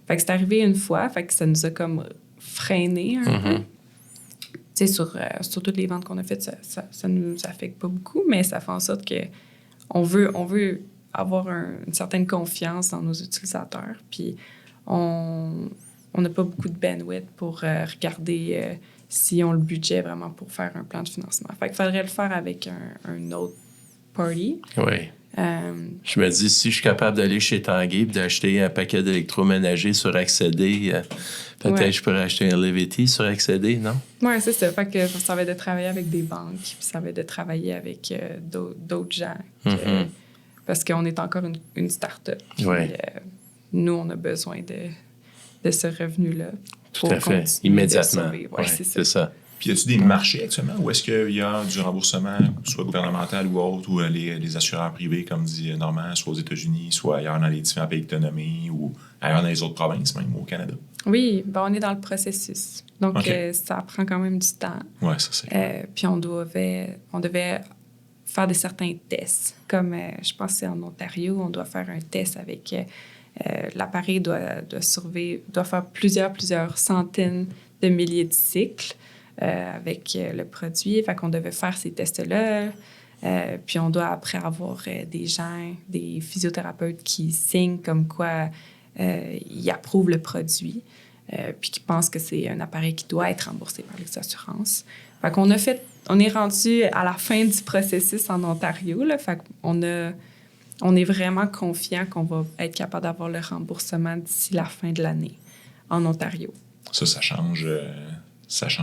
Fait que c'est arrivé une fois, fait que ça nous a comme freiné un peu. Tu sais, sur toutes les ventes qu'on a faites, ça nous affecte pas beaucoup, mais ça fait en sorte que on veut avoir une certaine confiance dans nos utilisateurs. Puis on n'a pas beaucoup de bandwidth pour regarder s'ils ont le budget vraiment pour faire un plan de financement. Fait qu'il faudrait le faire avec un autre party. Oui. Je me dis, si je suis capable d'aller chez Tanguay et d'acheter un paquet d'électroménagers sur Accédé, peut-être je pourrais acheter un Lavetti sur Accédé, non? Oui, c'est ça. Fait que ça va être de travailler avec des banques, puis ça va être de travailler avec d'autres gens. Parce qu'on est encore une start-up. Puis, nous, on a besoin de ce revenu-là. Tout à fait. Immédiatement. Oui, c'est ça. Puis, y a-t-il des marchés actuellement où est-ce qu'il y a du remboursement, soit gouvernemental ou autre, ou les assureurs privés, comme dit Normand, soit aux États-Unis, soit ailleurs dans les différents pays que tu as nommés, ou ailleurs dans les autres provinces, même au Canada? Oui, on est dans le processus. Donc, ça prend quand même du temps. Oui, ça c'est. Puis, on devait faire certains tests. Comme, je pense que c'est en Ontario, on doit faire un test avec... l'appareil doit faire plusieurs centaines de milliers de cycles avec le produit. Fait qu'on devait faire ces tests-là. Puis on doit après avoir des physiothérapeutes qui signent comme quoi ils approuvent le produit puis qui pensent que c'est un appareil qui doit être remboursé par les assurances. Fait qu'on on est rendu à la fin du processus en Ontario. Là, fait qu'on a on est vraiment confiant qu'on va être capable d'avoir le remboursement d'ici la fin de l'année en Ontario. Ça change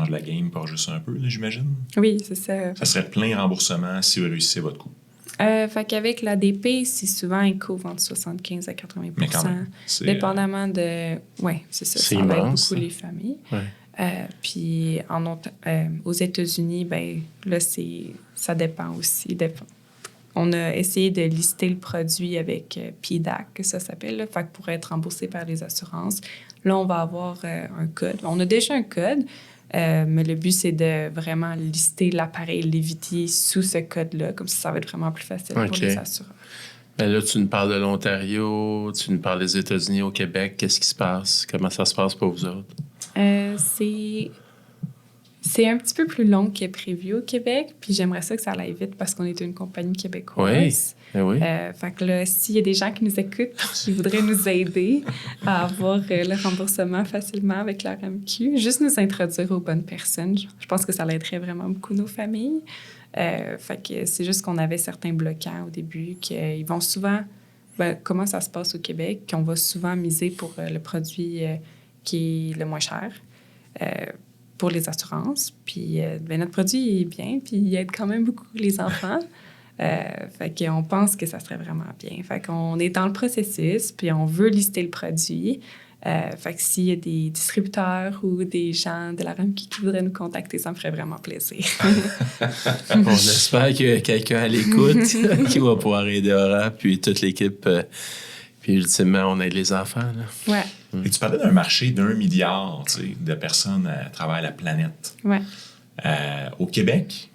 la game pas juste un peu, là, j'imagine? Oui, c'est ça. Ça serait plein remboursement si vous réussissez votre coup. Fait qu'avec l'ADP, c'est souvent, ils couvrent entre 75 à 80 Mais quand même, c'est, dépendamment de... Oui, c'est ça. C'est Ça va être immense, beaucoup hein? les familles. Ouais. Puis aux États-Unis, ben là, ça dépend aussi. On a essayé de lister le produit avec PDAC, que ça s'appelle, là, fait que pour être remboursé par les assurances. Là, on va avoir un code. On a déjà un code, mais le but, c'est de vraiment lister l'appareil Levity sous ce code-là. Comme ça va être vraiment plus facile pour les assureurs. Mais là, tu nous parles de l'Ontario, tu nous parles des États-Unis, au Québec. Qu'est-ce qui se passe? Comment ça se passe pour vous autres? C'est un petit peu plus long que prévu au Québec, puis j'aimerais ça que ça aille vite parce qu'on est une compagnie québécoise. Oui. Fait que là, s'il y a des gens qui nous écoutent qui voudraient nous aider à avoir le remboursement facilement avec la RAMQ, juste nous introduire aux bonnes personnes. Je pense que ça aiderait vraiment beaucoup nos familles. Fait que c'est juste qu'on avait certains bloquants au début, qu'ils vont souvent... comment ça se passe au Québec, qu'on va souvent miser pour le produit qui est le moins cher. Pour les assurances. Puis notre produit est bien, puis il aide quand même beaucoup les enfants. Fait qu'on pense que ça serait vraiment bien. Fait qu'on est dans le processus, puis on veut lister le produit. Fait que s'il y a des distributeurs ou des gens de la RAMQ qui voudraient nous contacter, ça me ferait vraiment plaisir. On espère qu'il y a quelqu'un à l'écoute qui va pouvoir aider Aura, puis toute l'équipe. Puis ultimement, on aide les enfants. Là. Ouais. Et tu parlais d'un marché d'1 milliard de personnes à travers la planète. Ouais. Au Québec,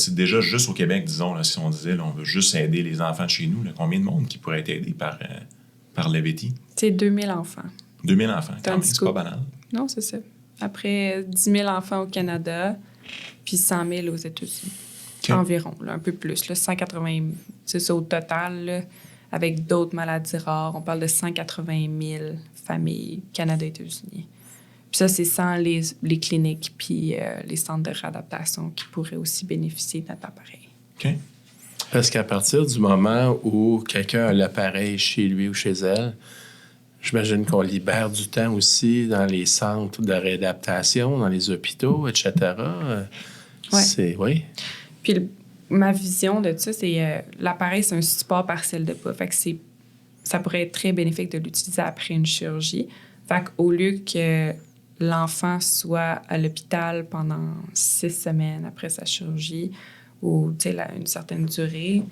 déjà juste au Québec, disons, là, si on disait là, on veut juste aider les enfants de chez nous, là, combien de monde qui pourrait être aidé par Levity? C'est 2000 enfants. 2000 enfants, quand même, c'est pas banal. Non, c'est ça. Après, 10 000 enfants au Canada, puis 100 000 aux États-Unis. Okay. Environ, là, un peu plus. Là, 180, c'est ça au total, là, avec d'autres maladies rares. On parle de 180 000 familles Canada-États-Unis. Puis ça, c'est sans les cliniques puis les centres de réadaptation qui pourraient aussi bénéficier de notre appareil. OK. Parce qu'à partir du moment où quelqu'un a l'appareil chez lui ou chez elle, j'imagine qu'on libère du temps aussi dans les centres de réadaptation, dans les hôpitaux, etc. Ouais. Oui. Puis ma vision de ça, c'est l'appareil, c'est un support partiel de pas. Fait que ça pourrait être très bénéfique de l'utiliser après une chirurgie. Fait qu'au lieu que l'enfant soit à l'hôpital pendant 6 semaines après sa chirurgie ou une certaine durée,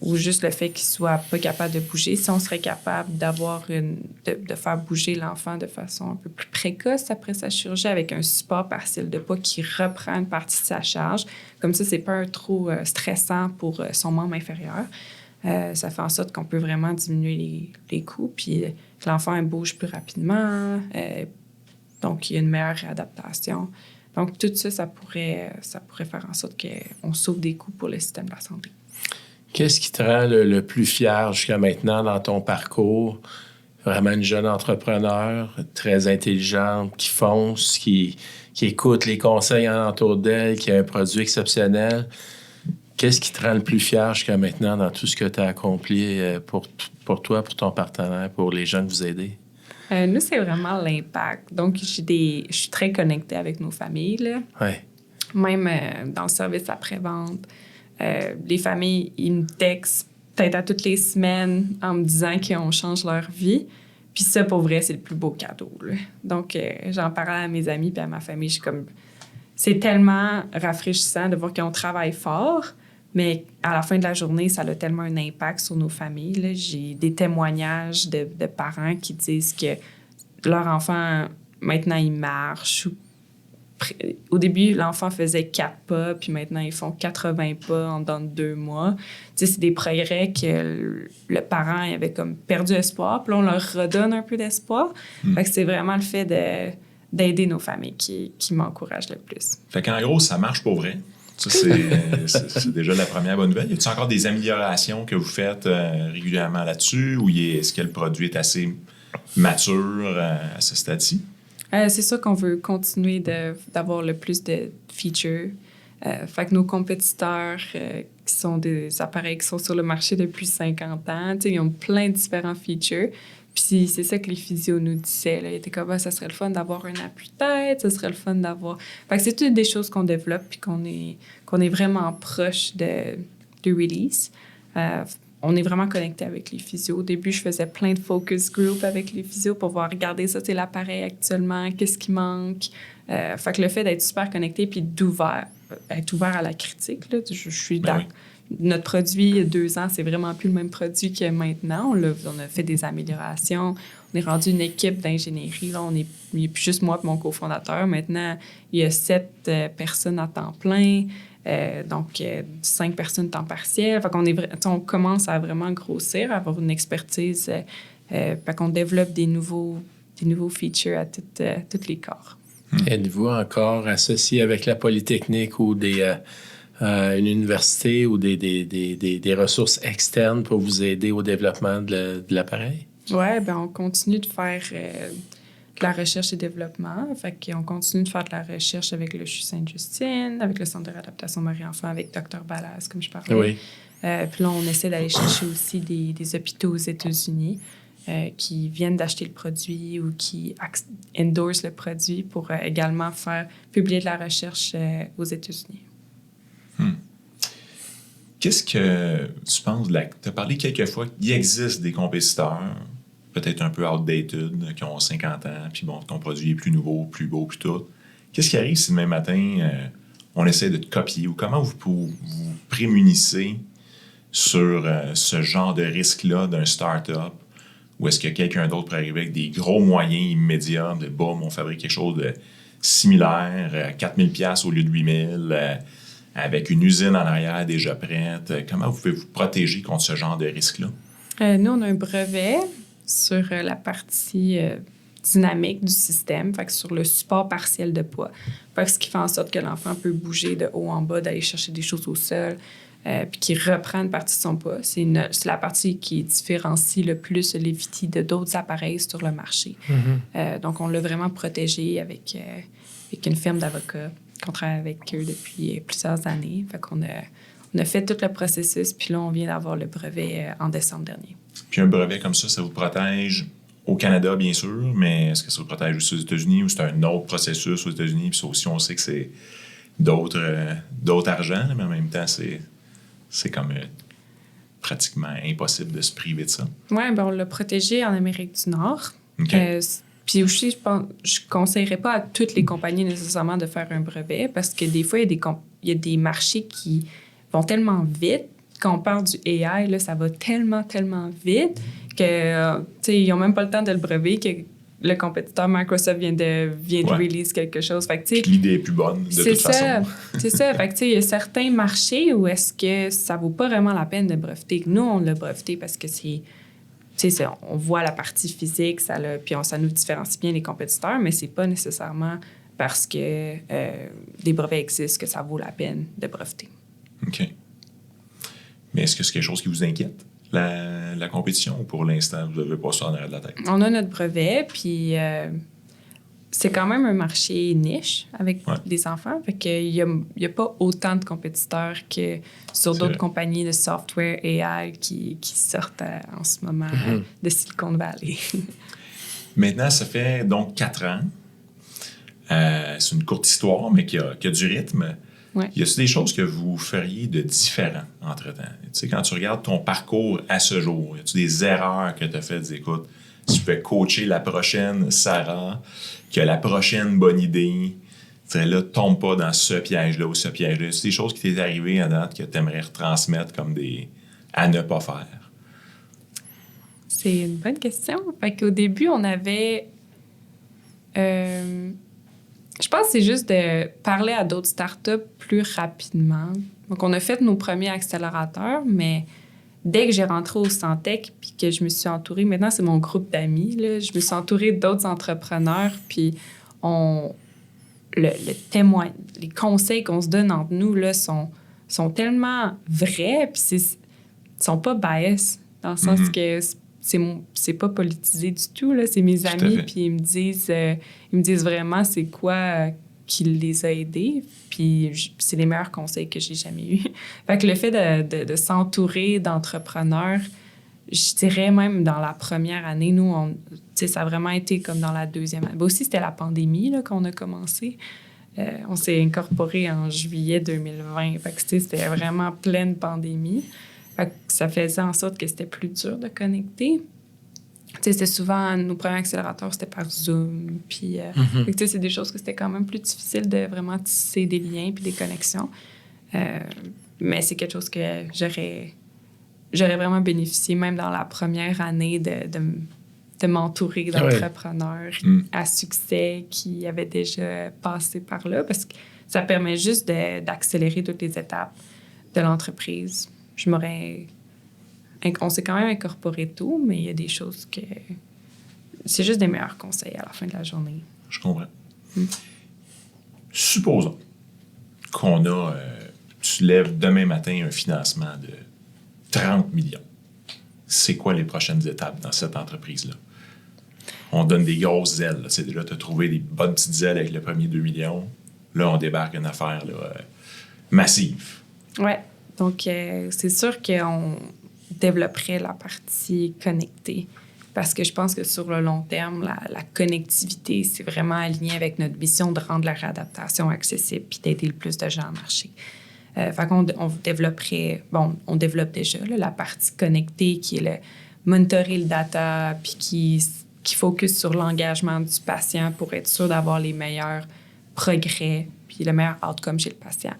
ou juste le fait qu'il soit pas capable de bouger, si on serait capable de faire bouger l'enfant de façon un peu plus précoce après sa chirurgie avec un support partiel de poids qui reprend une partie de sa charge, comme ça, c'est pas trop stressant pour son membre inférieur. Ça fait en sorte qu'on peut vraiment diminuer les coûts, puis que l'enfant bouge plus rapidement, donc il y a une meilleure réadaptation. Donc tout ça, ça pourrait faire en sorte qu'on sauve des coûts pour le système de la santé. Qu'est-ce qui te rend le plus fier jusqu'à maintenant dans ton parcours? Vraiment une jeune entrepreneur, très intelligente, qui fonce, qui écoute les conseils alentour d'elle, qui a un produit exceptionnel. Qu'est-ce qui te rend le plus fier jusqu'à maintenant dans tout ce que tu as accompli pour toi, pour ton partenaire, pour les gens que vous aidez? Nous, c'est vraiment l'impact. Donc, je suis très connectée avec nos familles. Là. Ouais. Même dans le service après-vente. Les familles, ils me textent peut-être à toutes les semaines en me disant qu'on change leur vie. Puis ça, pour vrai, c'est le plus beau cadeau. Là. Donc, j'en parlais à mes amis puis à ma famille. Je suis comme... C'est tellement rafraîchissant de voir qu'on travaille fort, mais à la fin de la journée, ça a tellement un impact sur nos familles. Là. J'ai des témoignages de parents qui disent que leur enfant, maintenant, il marche. Au début, l'enfant faisait 4 pas, puis maintenant, ils font 80 pas en dedans de 2 mois. Tu sais, c'est des progrès que le parent il avait comme perdu espoir, puis là, on leur redonne un peu d'espoir. Fait que c'est vraiment le fait d'aider nos familles qui m'encourage le plus. Fait qu'en gros, ça marche pour vrai. Ça, c'est déjà la première bonne nouvelle. Y a-t-il encore des améliorations que vous faites régulièrement là-dessus, ou est-ce que le produit est assez mature à ce stade-ci? C'est sûr qu'on veut continuer d'avoir le plus de features, Fait que nos compétiteurs, qui sont des appareils qui sont sur le marché depuis 50 ans, ils ont plein de différents features. Puis c'est ça que les physios nous disaient. Là. Ils étaient comme, ça serait le fun d'avoir un appui-tête, ça serait le fun d'avoir... Fait que c'est toutes des choses qu'on développe puis qu'on est vraiment proche de release. On est vraiment connecté avec les physios. Au début, je faisais plein de focus group avec les physios pour pouvoir regarder ça, c'est l'appareil actuellement, qu'est-ce qui manque. Fait que le fait d'être super connecté puis être ouvert à la critique, là, je suis d'accord. Oui. Notre produit, il y a 2 ans, c'est vraiment plus le même produit que maintenant. On a fait des améliorations. On est rendu une équipe d'ingénierie. Là, il n'y a plus juste moi et mon cofondateur. Maintenant, il y a 7 personnes à temps plein. Donc, 5 personnes temps partiel. Fait qu'on on commence à vraiment grossir, à avoir une expertise. Fait qu'on développe des nouveaux features à tous les corps. Êtes-vous encore associé avec la Polytechnique ou une université ou des ressources externes pour vous aider au développement de l'appareil? Oui, on continue de faire de la recherche et développement. Fait qu'on continue de faire de la recherche avec le CHU Sainte-Justine, avec le Centre de réadaptation Marie-Enfant, avec Dr. Ballas, comme je parlais. Oui. Puis là, on essaie d'aller chercher aussi des hôpitaux aux États-Unis qui viennent d'acheter le produit ou qui endorsent le produit pour également faire publier de la recherche aux États-Unis. Qu'est-ce que tu penses tu as parlé quelques fois qu'il existe des compétiteurs, peut-être un peu outdated, qui ont 50 ans, puis bon, ton produit est plus nouveau, plus beau, puis tout. Qu'est-ce qui arrive si demain matin, on essaie de te copier, ou comment vous prémunissez sur ce genre de risque-là d'un start-up, ou est-ce que quelqu'un d'autre pourrait arriver avec des gros moyens immédiats de boum, on fabrique quelque chose de similaire, 4000$ au lieu de 8000$, avec une usine en arrière déjà prête. Comment vous pouvez vous protéger contre ce genre de risque-là? Nous, on a un brevet sur la partie dynamique du système, fait que sur le support partiel de poids. Fait que ce qui fait en sorte que l'enfant peut bouger de haut en bas, d'aller chercher des choses au sol, puis qu'il reprend une partie de son poids. C'est la partie qui différencie le plus le Levity de d'autres appareils sur le marché. Donc, on l'a vraiment protégé avec une firme d'avocats qu'on travaille avec eux depuis plusieurs années. Fait qu'on a fait tout le processus, puis là, on vient d'avoir le brevet en décembre dernier. Puis un brevet comme ça vous protège au Canada, bien sûr, mais est-ce que ça vous protège aussi aux États-Unis ou c'est un autre processus aux États-Unis? Puis ça aussi, on sait que c'est d'autres argent, mais en même temps, c'est comme pratiquement impossible de se priver de ça. Oui, on l'a protégé en Amérique du Nord. Okay. Puis aussi, je ne conseillerais pas à toutes les compagnies nécessairement de faire un brevet parce que des fois, il y a des marchés qui vont tellement vite. Quand on parle du AI, là, ça va tellement, tellement vite que, ils n'ont même pas le temps de le brevet que le compétiteur Microsoft vient de release quelque chose. Fait que, l'idée est plus bonne, de toute façon. C'est ça. Fait que, il y a certains marchés où est-ce que ça vaut pas vraiment la peine de breveter. Nous, on l'a breveté parce que on voit la partie physique, puis ça nous différencie bien les compétiteurs, mais c'est pas nécessairement parce que des brevets existent que ça vaut la peine de breveter. OK. Mais est-ce que c'est quelque chose qui vous inquiète, la compétition, ou pour l'instant, vous n'avez pas ça en arrière de la tête? On a notre brevet, puis c'est quand même un marché niche avec des enfants. Fait qu'il n'y a pas autant de compétiteurs que sur d'autres compagnies de software AI qui sortent en ce moment de Silicon Valley. Maintenant, ça fait donc 4 ans. C'est une courte histoire, mais qui a du rythme. Ouais. Y a-t-il des choses que vous feriez de différent entre-temps? Tu sais, quand tu regardes ton parcours à ce jour, y a-t-il des erreurs que tu as faites? Écoute, si tu peux coacher la prochaine Sarah, qui a la prochaine bonne idée, tu sais, là, tombe pas dans ce piège-là ou ce piège-là. C'est des choses qui t'est arrivées à date que tu aimerais retransmettre comme à ne pas faire? C'est une bonne question. Fait qu'au début, on avait... je pense que c'est juste de parler à d'autres startups plus rapidement. Donc, on a fait nos premiers accélérateurs, mais dès que j'ai rentré au Santec puis que je me suis entourée, maintenant, c'est mon groupe d'amis, là, je me suis entourée d'autres entrepreneurs, puis les conseils qu'on se donne entre nous là, sont tellement vrais, puis ils sont pas bias, dans le sens que c'est pas politisé du tout, là. C'est mes amis, puis ils me disent vraiment c'est quoi qui les a aidés. Puis c'est les meilleurs conseils que j'ai jamais eus. Fait que le fait de s'entourer d'entrepreneurs, je dirais même dans la première année, nous, ça a vraiment été comme dans la deuxième année. Aussi, c'était la pandémie là, qu'on a commencé. On s'est incorporé en juillet 2020. Fait que c'était vraiment pleine pandémie. Fait que ça faisait en sorte que c'était plus dur de connecter. C'était souvent, nos premiers accélérateurs, c'était par Zoom. Puis, c'est des choses que c'était quand même plus difficile de vraiment tisser des liens puis des connexions. Mais c'est quelque chose que j'aurais vraiment bénéficié, même dans la première année, de m'entourer d'entrepreneurs à succès qui avaient déjà passé par là, parce que ça permet juste d'accélérer toutes les étapes de l'entreprise. On s'est quand même incorporé tôt, mais il y a des choses que... C'est juste des meilleurs conseils à la fin de la journée. Je comprends. Supposons qu'on a... tu lèves demain matin un financement de 30 millions. C'est quoi les prochaines étapes dans cette entreprise-là? On donne des grosses ailes. C'est déjà, tu as trouvé des bonnes petites ailes avec le premier 2 millions. Là, on débarque une affaire massive. Oui. Donc, c'est sûr qu'on développerait la partie connectée, parce que je pense que sur le long terme, la connectivité, c'est vraiment aligné avec notre mission de rendre la réadaptation accessible puis d'aider le plus de gens à marcher. Fait qu'on développerait... Bon, on développe déjà là, la partie connectée qui est le monitorer le data puis qui focus sur l'engagement du patient pour être sûr d'avoir les meilleurs progrès puis le meilleur outcome chez le patient.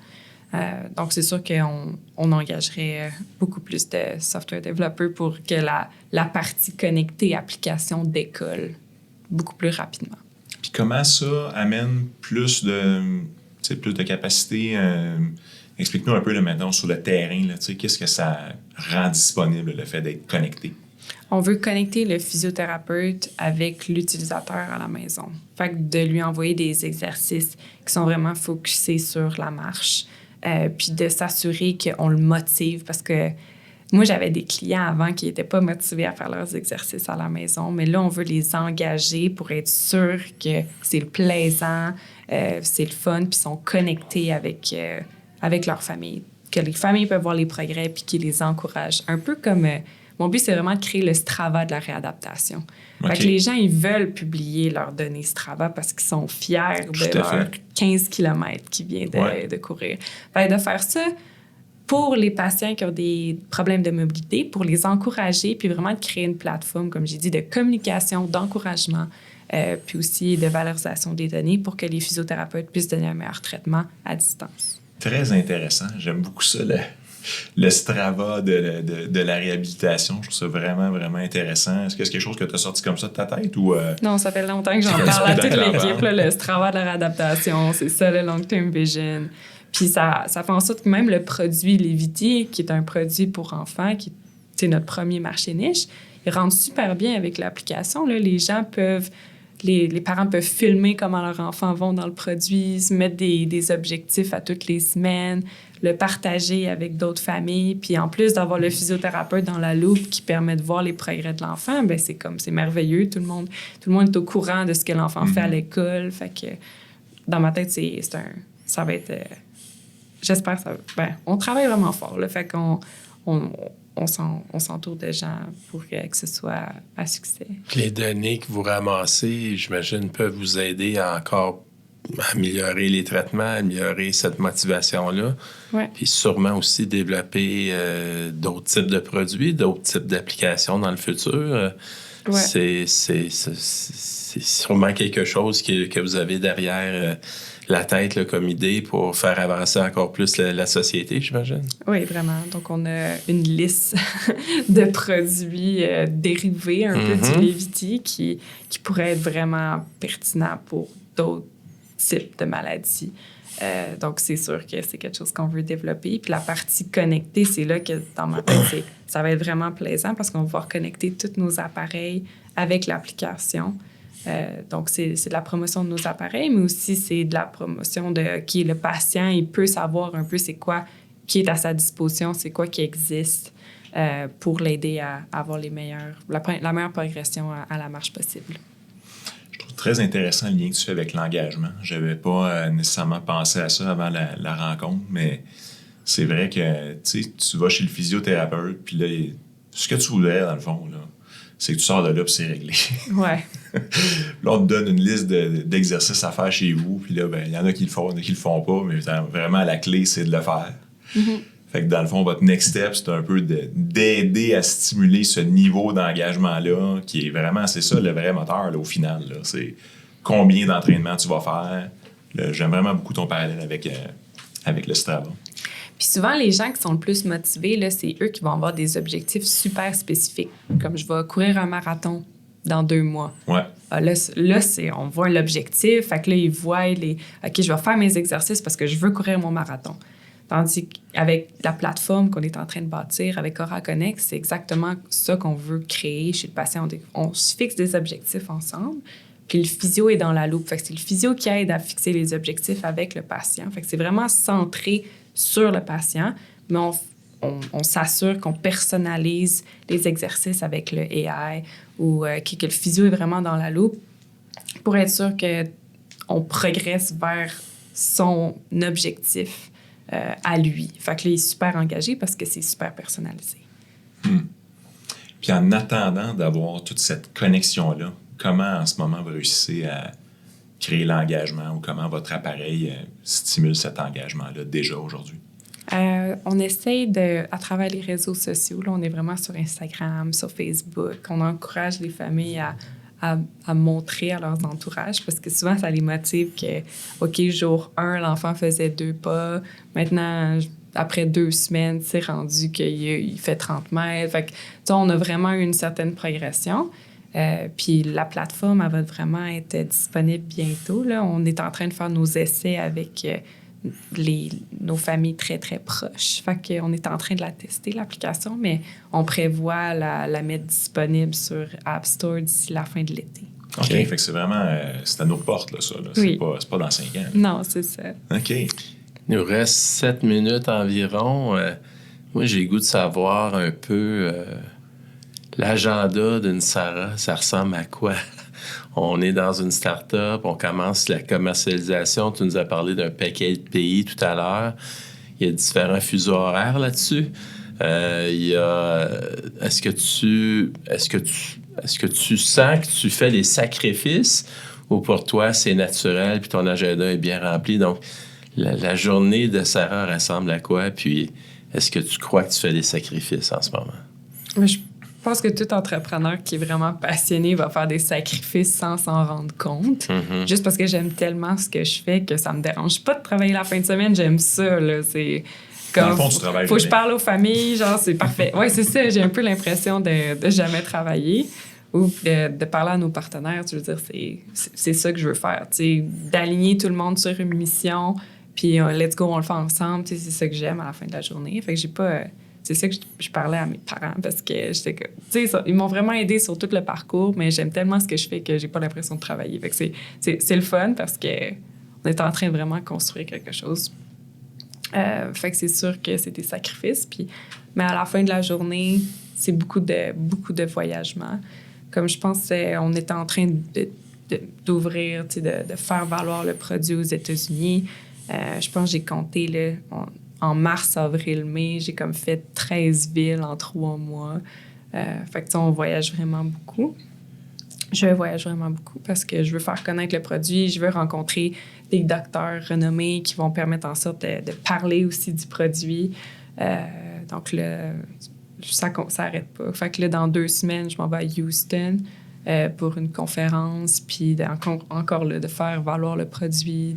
Donc, c'est sûr qu'on engagerait beaucoup plus de software développeurs pour que la partie connectée application décolle beaucoup plus rapidement. Puis comment ça amène plus de capacité? Explique-nous un peu là, maintenant sur le terrain. Qu'est-ce que ça rend disponible, le fait d'être connecté? On veut connecter le physiothérapeute avec l'utilisateur à la maison. Fait que de lui envoyer des exercices qui sont vraiment focusés sur la marche. Puis de s'assurer qu'on le motive, parce que moi, j'avais des clients avant qui n'étaient pas motivés à faire leurs exercices à la maison, mais là, on veut les engager pour être sûr que c'est plaisant, c'est le fun, puis sont connectés avec leur famille, que les familles peuvent voir les progrès puis qu'ils les encouragent. Un peu comme... mon but, c'est vraiment de créer le Strava de la réadaptation. Okay. Fait que les gens, ils veulent publier leurs données Strava parce qu'ils sont fiers de leurs 15 km qu'ils viennent de courir. Fait que de faire ça pour les patients qui ont des problèmes de mobilité, pour les encourager, puis vraiment de créer une plateforme, comme j'ai dit, de communication, d'encouragement, puis aussi de valorisation des données pour que les physiothérapeutes puissent donner un meilleur traitement à distance. Très intéressant. J'aime beaucoup ça, le Strava de la réhabilitation. Je trouve ça vraiment, vraiment intéressant. Est-ce que c'est quelque chose que tu as sorti comme ça de ta tête? Ou Non, ça fait longtemps que j'en parle à toute l'équipe. Le Strava de la réadaptation, c'est ça, le long-term vision. Puis ça fait en sorte que même le produit Levity, qui est un produit pour enfants, qui est notre premier marché niche, il rentre super bien avec l'application. Là. Les gens peuvent... Les parents peuvent filmer comment leurs enfants vont dans le produit, se mettre des objectifs à toutes les semaines, le partager avec d'autres familles. Puis en plus d'avoir le physiothérapeute dans la loupe qui permet de voir les progrès de l'enfant, ben c'est merveilleux. Tout le monde est au courant de ce que l'enfant fait à l'école. Fait que dans ma tête, ça va être... j'espère que ça va... on travaille vraiment fort. Là, fait qu'on on s'entoure de gens pour que ce soit à succès. Les données que vous ramassez, j'imagine, peuvent vous aider à encore améliorer les traitements, améliorer cette motivation-là. Ouais. Puis sûrement aussi développer d'autres types de produits, d'autres types d'applications dans le futur. Ouais. C'est sûrement quelque chose que vous avez derrière la tête là, comme idée pour faire avancer encore plus la société, j'imagine. Oui, vraiment. Donc, on a une liste de produits dérivés un peu du Levity qui pourraient être vraiment pertinents pour d'autres types de maladies. Donc, c'est sûr que c'est quelque chose qu'on veut développer. Puis la partie connectée, c'est là que, dans ma tête, ça va être vraiment plaisant parce qu'on va pouvoir connecter tous nos appareils avec l'application. Donc, c'est de la promotion de nos appareils, mais aussi c'est de la promotion de qui est le patient. Il peut savoir un peu c'est quoi qui est à sa disposition, c'est quoi qui existe pour l'aider à avoir la meilleure progression à la marche possible. Je trouve Très intéressant le lien que tu fais avec l'engagement. Je n'avais pas nécessairement pensé à ça avant la rencontre, mais c'est vrai que tu vas chez le physiothérapeute, puis là, ce que tu voudrais, dans le fond, là, c'est que tu sors de là, puis c'est réglé. Ouais. Là, on te donne une liste d'exercices à faire chez vous, puis là, il y en a qui le font, il y en a qui le font pas, mais vraiment, la clé, c'est de le faire. Mm-hmm. Fait que dans le fond, votre next step, c'est un peu d'aider à stimuler ce niveau d'engagement-là, qui est vraiment, c'est ça le vrai moteur, là, au final. Là. C'est combien d'entraînements tu vas faire. Là, j'aime vraiment beaucoup ton parallèle avec le Strava. Puis souvent, les gens qui sont le plus motivés, là, c'est eux qui vont avoir des objectifs super spécifiques, comme je vais courir un marathon dans 2 mois. Ouais. Là, on voit l'objectif, fait que là, ils voient OK, je vais faire mes exercices parce que je veux courir mon marathon. Tandis qu'avec la plateforme qu'on est en train de bâtir avec Aura Connect, c'est exactement ça qu'on veut créer chez le patient. On se fixe des objectifs ensemble, puis le physio est dans la loupe. Fait que c'est le physio qui aide à fixer les objectifs avec le patient. Fait que c'est vraiment centré sur le patient, mais on s'assure qu'on personnalise les exercices avec le AI ou que le physio est vraiment dans la loupe pour être sûr qu'on progresse vers son objectif à lui. Fait que là, il est super engagé parce que c'est super personnalisé. Puis en attendant d'avoir toute cette connexion-là, comment en ce moment vous réussissez à créer l'engagement ou comment votre appareil stimule cet engagement-là déjà aujourd'hui? On essaye à travers les réseaux sociaux, là, on est vraiment sur Instagram, sur Facebook, on encourage les familles à montrer à leurs entourages parce que souvent, ça les motive que, OK, jour 1, l'enfant faisait 2 pas. Maintenant, après 2 semaines, c'est rendu qu'il fait 30 mètres. Fait que, on a vraiment eu une certaine progression. Puis la plateforme, elle va vraiment être disponible bientôt. Là. On est en train de faire nos essais avec nos familles très, très proches. Fait qu'on est en train de la tester, l'application, mais on prévoit la mettre disponible sur App Store d'ici la fin de l'été. OK. Fait que c'est vraiment... c'est à nos portes, là, ça. Là. Oui. C'est pas dans 5 ans. Là. Non, c'est ça. OK. Il nous reste 7 minutes environ. Moi, j'ai le goût de savoir un peu l'agenda d'une Sarah. Ça ressemble à quoi? On est dans une start-up, on commence la commercialisation. Tu nous as parlé d'un paquet de pays tout à l'heure. Il y a différents fuseaux horaires là-dessus. Est-ce que tu sens que tu fais des sacrifices ou pour toi, c'est naturel puis ton agenda est bien rempli? Donc, la journée de Sarah ressemble à quoi? Puis, est-ce que tu crois que tu fais des sacrifices en ce moment? Je pense que tout entrepreneur qui est vraiment passionné va faire des sacrifices sans s'en rendre compte. Mm-hmm. Juste parce que j'aime tellement ce que je fais que ça me dérange pas de travailler la fin de semaine. J'aime ça, là. C'est comme... Dans le fond, tu travailles faut que jamais. je parle aux familles, genre, c'est parfait. Ouais, c'est ça. J'ai un peu l'impression de jamais travailler ou de parler à nos partenaires. Je veux dire, c'est ça que je veux faire. D'aligner tout le monde sur une mission, puis let's go, on le fait ensemble. C'est ça que j'aime à la fin de la journée. Fait que j'ai pas... C'est ça que je parlais à mes parents parce que j'étais que, ils m'ont vraiment aidé sur tout le parcours, mais j'aime tellement ce que je fais que j'ai pas l'impression de travailler. Fait que c'est le fun parce que on est en train de vraiment construire quelque chose. Fait que c'est sûr que c'est des sacrifices. Mais à la fin de la journée, c'est beaucoup de voyagement. Comme je pense on est en train d'ouvrir, de faire valoir le produit aux États-Unis. Je pense que j'ai compté là. En mars, avril, mai, j'ai comme fait 13 villes en 3 mois. Fait que on voyage vraiment beaucoup. Je voyage vraiment beaucoup parce que je veux faire connaître le produit. Je veux rencontrer des docteurs renommés qui vont permettre en sorte de parler aussi du produit. Donc là, ça n'arrête pas. Fait que là, dans 2 semaines, je m'en vais à Houston pour une conférence. Puis encore là, de faire valoir le produit,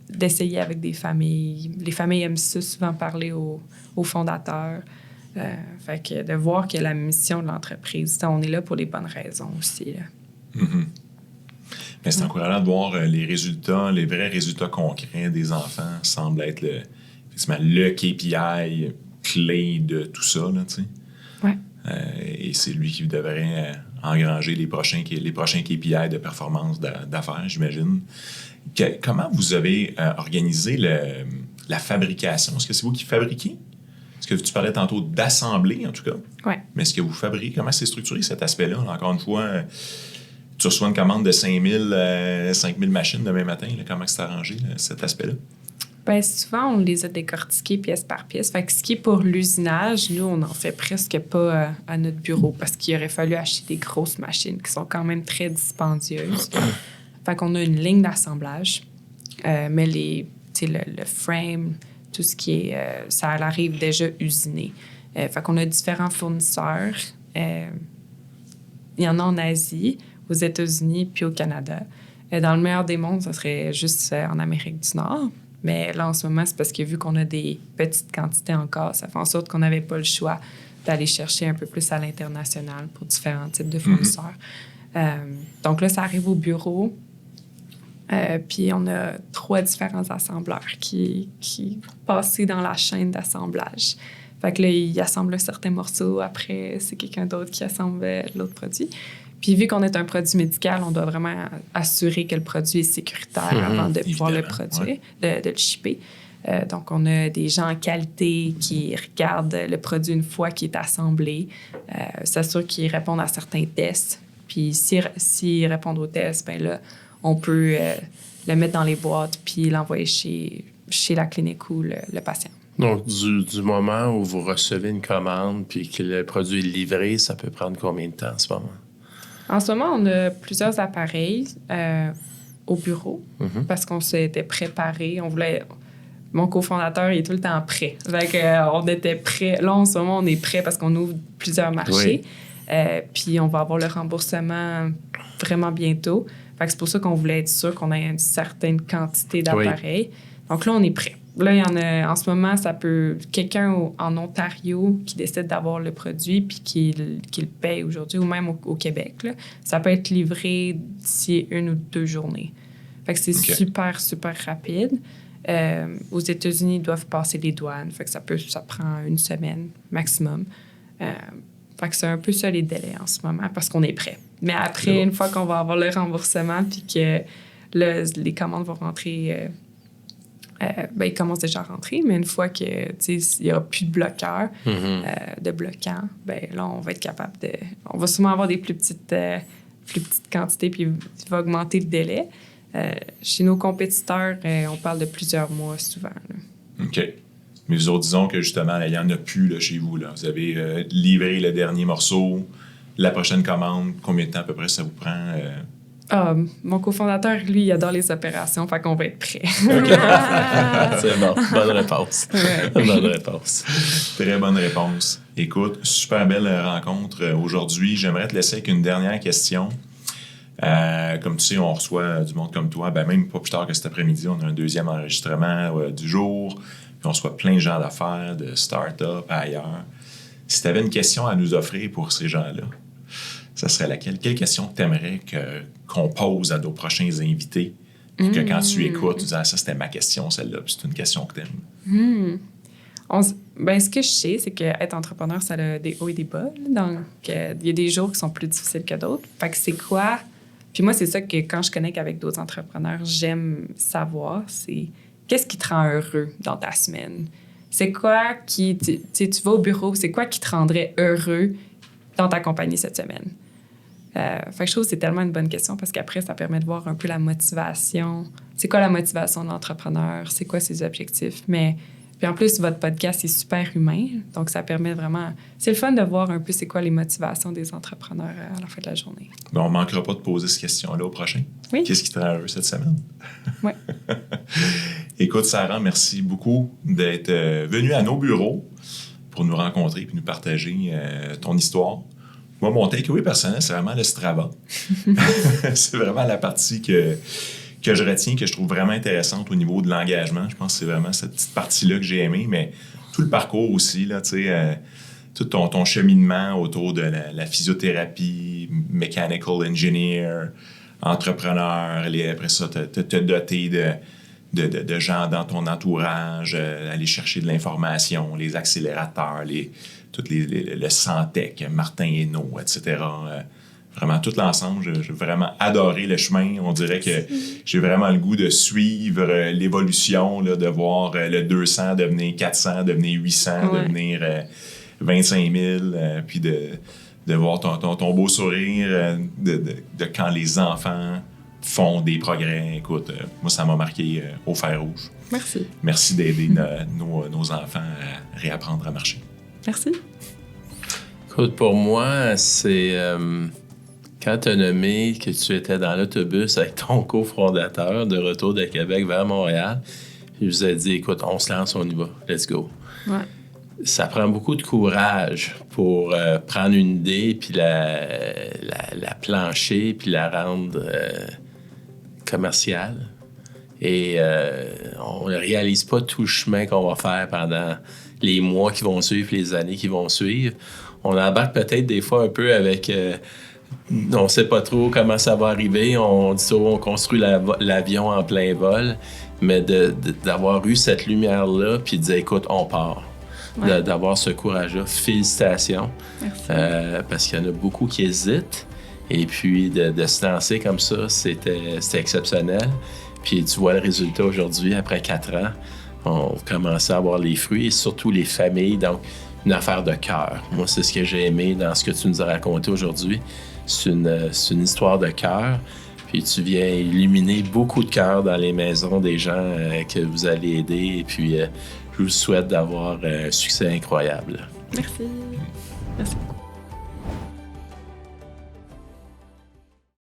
d'essayer avec des familles. Les familles aiment ça, souvent parler aux fondateurs. Fait que de voir que la mission de l'entreprise, on est là pour les bonnes raisons aussi. Là. Mm-hmm. Mais c'est encourageant de voir les résultats, les vrais résultats concrets des enfants semblent être effectivement le KPI clé de tout ça. Là, ouais. Et c'est lui qui devrait engranger les prochains KPI de performance d'affaires, j'imagine. Comment vous avez organisé la fabrication? Est-ce que c'est vous qui fabriquez? Est-ce que tu parlais tantôt d'assembler, en tout cas? Oui. Mais est-ce que vous fabriquez? Comment c'est structuré, cet aspect-là? Encore une fois, tu reçois une commande de 5000 machines demain matin. Là, comment c'est arrangé, là, cet aspect-là? Bien, souvent, on les a décortiquées pièce par pièce. Fait que ce qui est pour l'usinage, nous, on n'en fait presque pas à notre bureau parce qu'il aurait fallu acheter des grosses machines qui sont quand même très dispendieuses. Fait qu'on a une ligne d'assemblage, mais le frame, tout ce qui est... ça arrive déjà usiné. Fait qu'on a différents fournisseurs. Il y en a en Asie, aux États-Unis puis au Canada. Dans le meilleur des mondes, ça serait juste en Amérique du Nord. Mais là, en ce moment, c'est parce que vu qu'on a des petites quantités encore, ça fait en sorte qu'on n'avait pas le choix d'aller chercher un peu plus à l'international pour différents types de fournisseurs. Donc là, ça arrive au bureau. Puis on a 3 différents assembleurs qui passent dans la chaîne d'assemblage. Fait que là, ils assemblent certains morceaux. Après, c'est quelqu'un d'autre qui assemble l'autre produit. Puis vu qu'on est un produit médical, on doit vraiment assurer que le produit est sécuritaire avant de pouvoir le produire, de le shipper. Donc, on a des gens en qualité qui regardent le produit une fois qu'il est assemblé, s'assurent qu'ils répondent à certains tests. Puis s'ils répondent aux tests, bien là, on peut le mettre dans les boîtes puis l'envoyer chez la clinique ou le patient. Donc, du moment où vous recevez une commande puis que le produit est livré, ça peut prendre combien de temps en ce moment? En ce moment, on a plusieurs appareils au bureau parce qu'on s'était préparé. Mon cofondateur, il est tout le temps prêt. Fait on était prêt. Là, en ce moment, on est prêt parce qu'on ouvre plusieurs marchés. Puis on va avoir le remboursement vraiment bientôt. Fait que c'est pour ça qu'on voulait être sûr qu'on ait une certaine quantité d'appareils. Donc là, on est prêt. Là, il y en a, en ce moment, ça peut... Quelqu'un en Ontario qui décide d'avoir le produit puis qui le paye aujourd'hui, ou même au Québec, là, ça peut être livré d'ici 1 ou 2 journées. Fait que c'est super, super rapide. Aux États-Unis, ils doivent passer les douanes. Fait que ça prend 1 semaine maximum. Fait que c'est un peu ça les délais en ce moment parce qu'on est prêt. Mais après, une fois qu'on va avoir le remboursement puis que les commandes vont rentrer... ils commencent déjà à rentrer, mais une fois qu'il n'y aura plus de bloqueurs, de bloquants, là, on va être capable de... On va sûrement avoir des plus petites quantités, puis il va augmenter le délai. Chez nos compétiteurs, on parle de plusieurs mois souvent. Là. OK. Mais vous autres, disons que justement, il n'y en a plus là, chez vous. Là. Vous avez livré le dernier morceau, la prochaine commande, combien de temps à peu près ça vous prend? Mon cofondateur, lui, il adore les opérations, fait qu'on va être prêt. C'est bon. Bonne réponse. Bonne réponse. Très bonne réponse. Écoute, super belle rencontre aujourd'hui. J'aimerais te laisser avec une dernière question. Comme tu sais, on reçoit du monde comme toi. Même pas plus tard que cet après-midi, on a un 2e enregistrement du jour. Puis on reçoit plein de gens d'affaires, de start-up, ailleurs. Si tu avais une question à nous offrir pour ces gens-là, ça serait laquelle? Quelle question tu aimerais qu'on pose à nos prochains invités? Puis que quand tu écoutes, tu dis « ça, c'était ma question, celle-là. » Puis c'est une question que tu aimes. Ce que je sais, c'est qu'être entrepreneur, ça a des hauts et des bas. Donc, il y a des jours qui sont plus difficiles que d'autres. Fait que c'est quoi? Puis moi, c'est ça que quand je connecte avec d'autres entrepreneurs, j'aime savoir, c'est qu'est-ce qui te rend heureux dans ta semaine? C'est quoi qui... Tu vas au bureau, c'est quoi qui te rendrait heureux dans ta compagnie cette semaine? Fait que je trouve que c'est tellement une bonne question parce qu'après, ça permet de voir un peu la motivation. C'est quoi la motivation de l'entrepreneur? C'est quoi ses objectifs? Puis en plus, votre podcast est super humain. Donc, ça permet vraiment... C'est le fun de voir un peu c'est quoi les motivations des entrepreneurs à la fin de la journée. On ne manquera pas de poser cette question-là au prochain. Oui. Qu'est-ce qui te rend heureux cette semaine? Oui. Écoute, Sarah, merci beaucoup d'être venue à nos bureaux pour nous rencontrer et nous partager ton histoire. Moi, mon takeaway personnel, c'est vraiment le Strava. C'est vraiment la partie que je retiens, que je trouve vraiment intéressante au niveau de l'engagement. Je pense que c'est vraiment cette petite partie-là que j'ai aimée, mais tout le parcours aussi, là, tout ton cheminement autour de la physiothérapie, mechanical engineer, entrepreneur, après ça, te doter de gens dans ton entourage, aller chercher de l'information, les accélérateurs, le Santec, Martin Hainaut, etc. Vraiment, tout l'ensemble, j'ai vraiment adoré le chemin. On dirait que j'ai vraiment le goût de suivre l'évolution, là, de voir le 200 devenir 400, devenir 800, devenir 25 000, puis de voir ton beau sourire, de quand les enfants font des progrès. Écoute, moi, ça m'a marqué au fer rouge. Merci. Merci d'aider nos enfants à réapprendre à marcher. Merci. Écoute, pour moi, c'est quand tu as nommé que tu étais dans l'autobus avec ton cofondateur de retour de Québec vers Montréal, il vous a dit, écoute, on se lance, on y va, let's go. Ouais. Ça prend beaucoup de courage pour prendre une idée, puis la plancher, puis la rendre commerciale. Et on ne réalise pas tout le chemin qu'on va faire pendant les mois qui vont suivre, les années qui vont suivre. On embarque peut-être des fois un peu avec... on ne sait pas trop comment ça va arriver. On dit ça, on construit l'avion en plein vol. Mais d'avoir eu cette lumière-là, puis de dire, écoute, on part. Ouais. D'avoir ce courage-là. Félicitations. Parce qu'il y en a beaucoup qui hésitent. Et puis, de se lancer comme ça, c'était exceptionnel. Puis, tu vois le résultat aujourd'hui, après 4 ans. On commence à avoir les fruits et surtout les familles. Donc, une affaire de cœur. Moi, c'est ce que j'ai aimé dans ce que tu nous as raconté aujourd'hui. C'est une histoire de cœur. Puis tu viens illuminer beaucoup de cœurs dans les maisons des gens que vous allez aider. Et puis, je vous souhaite d'avoir un succès incroyable. Merci. Merci beaucoup.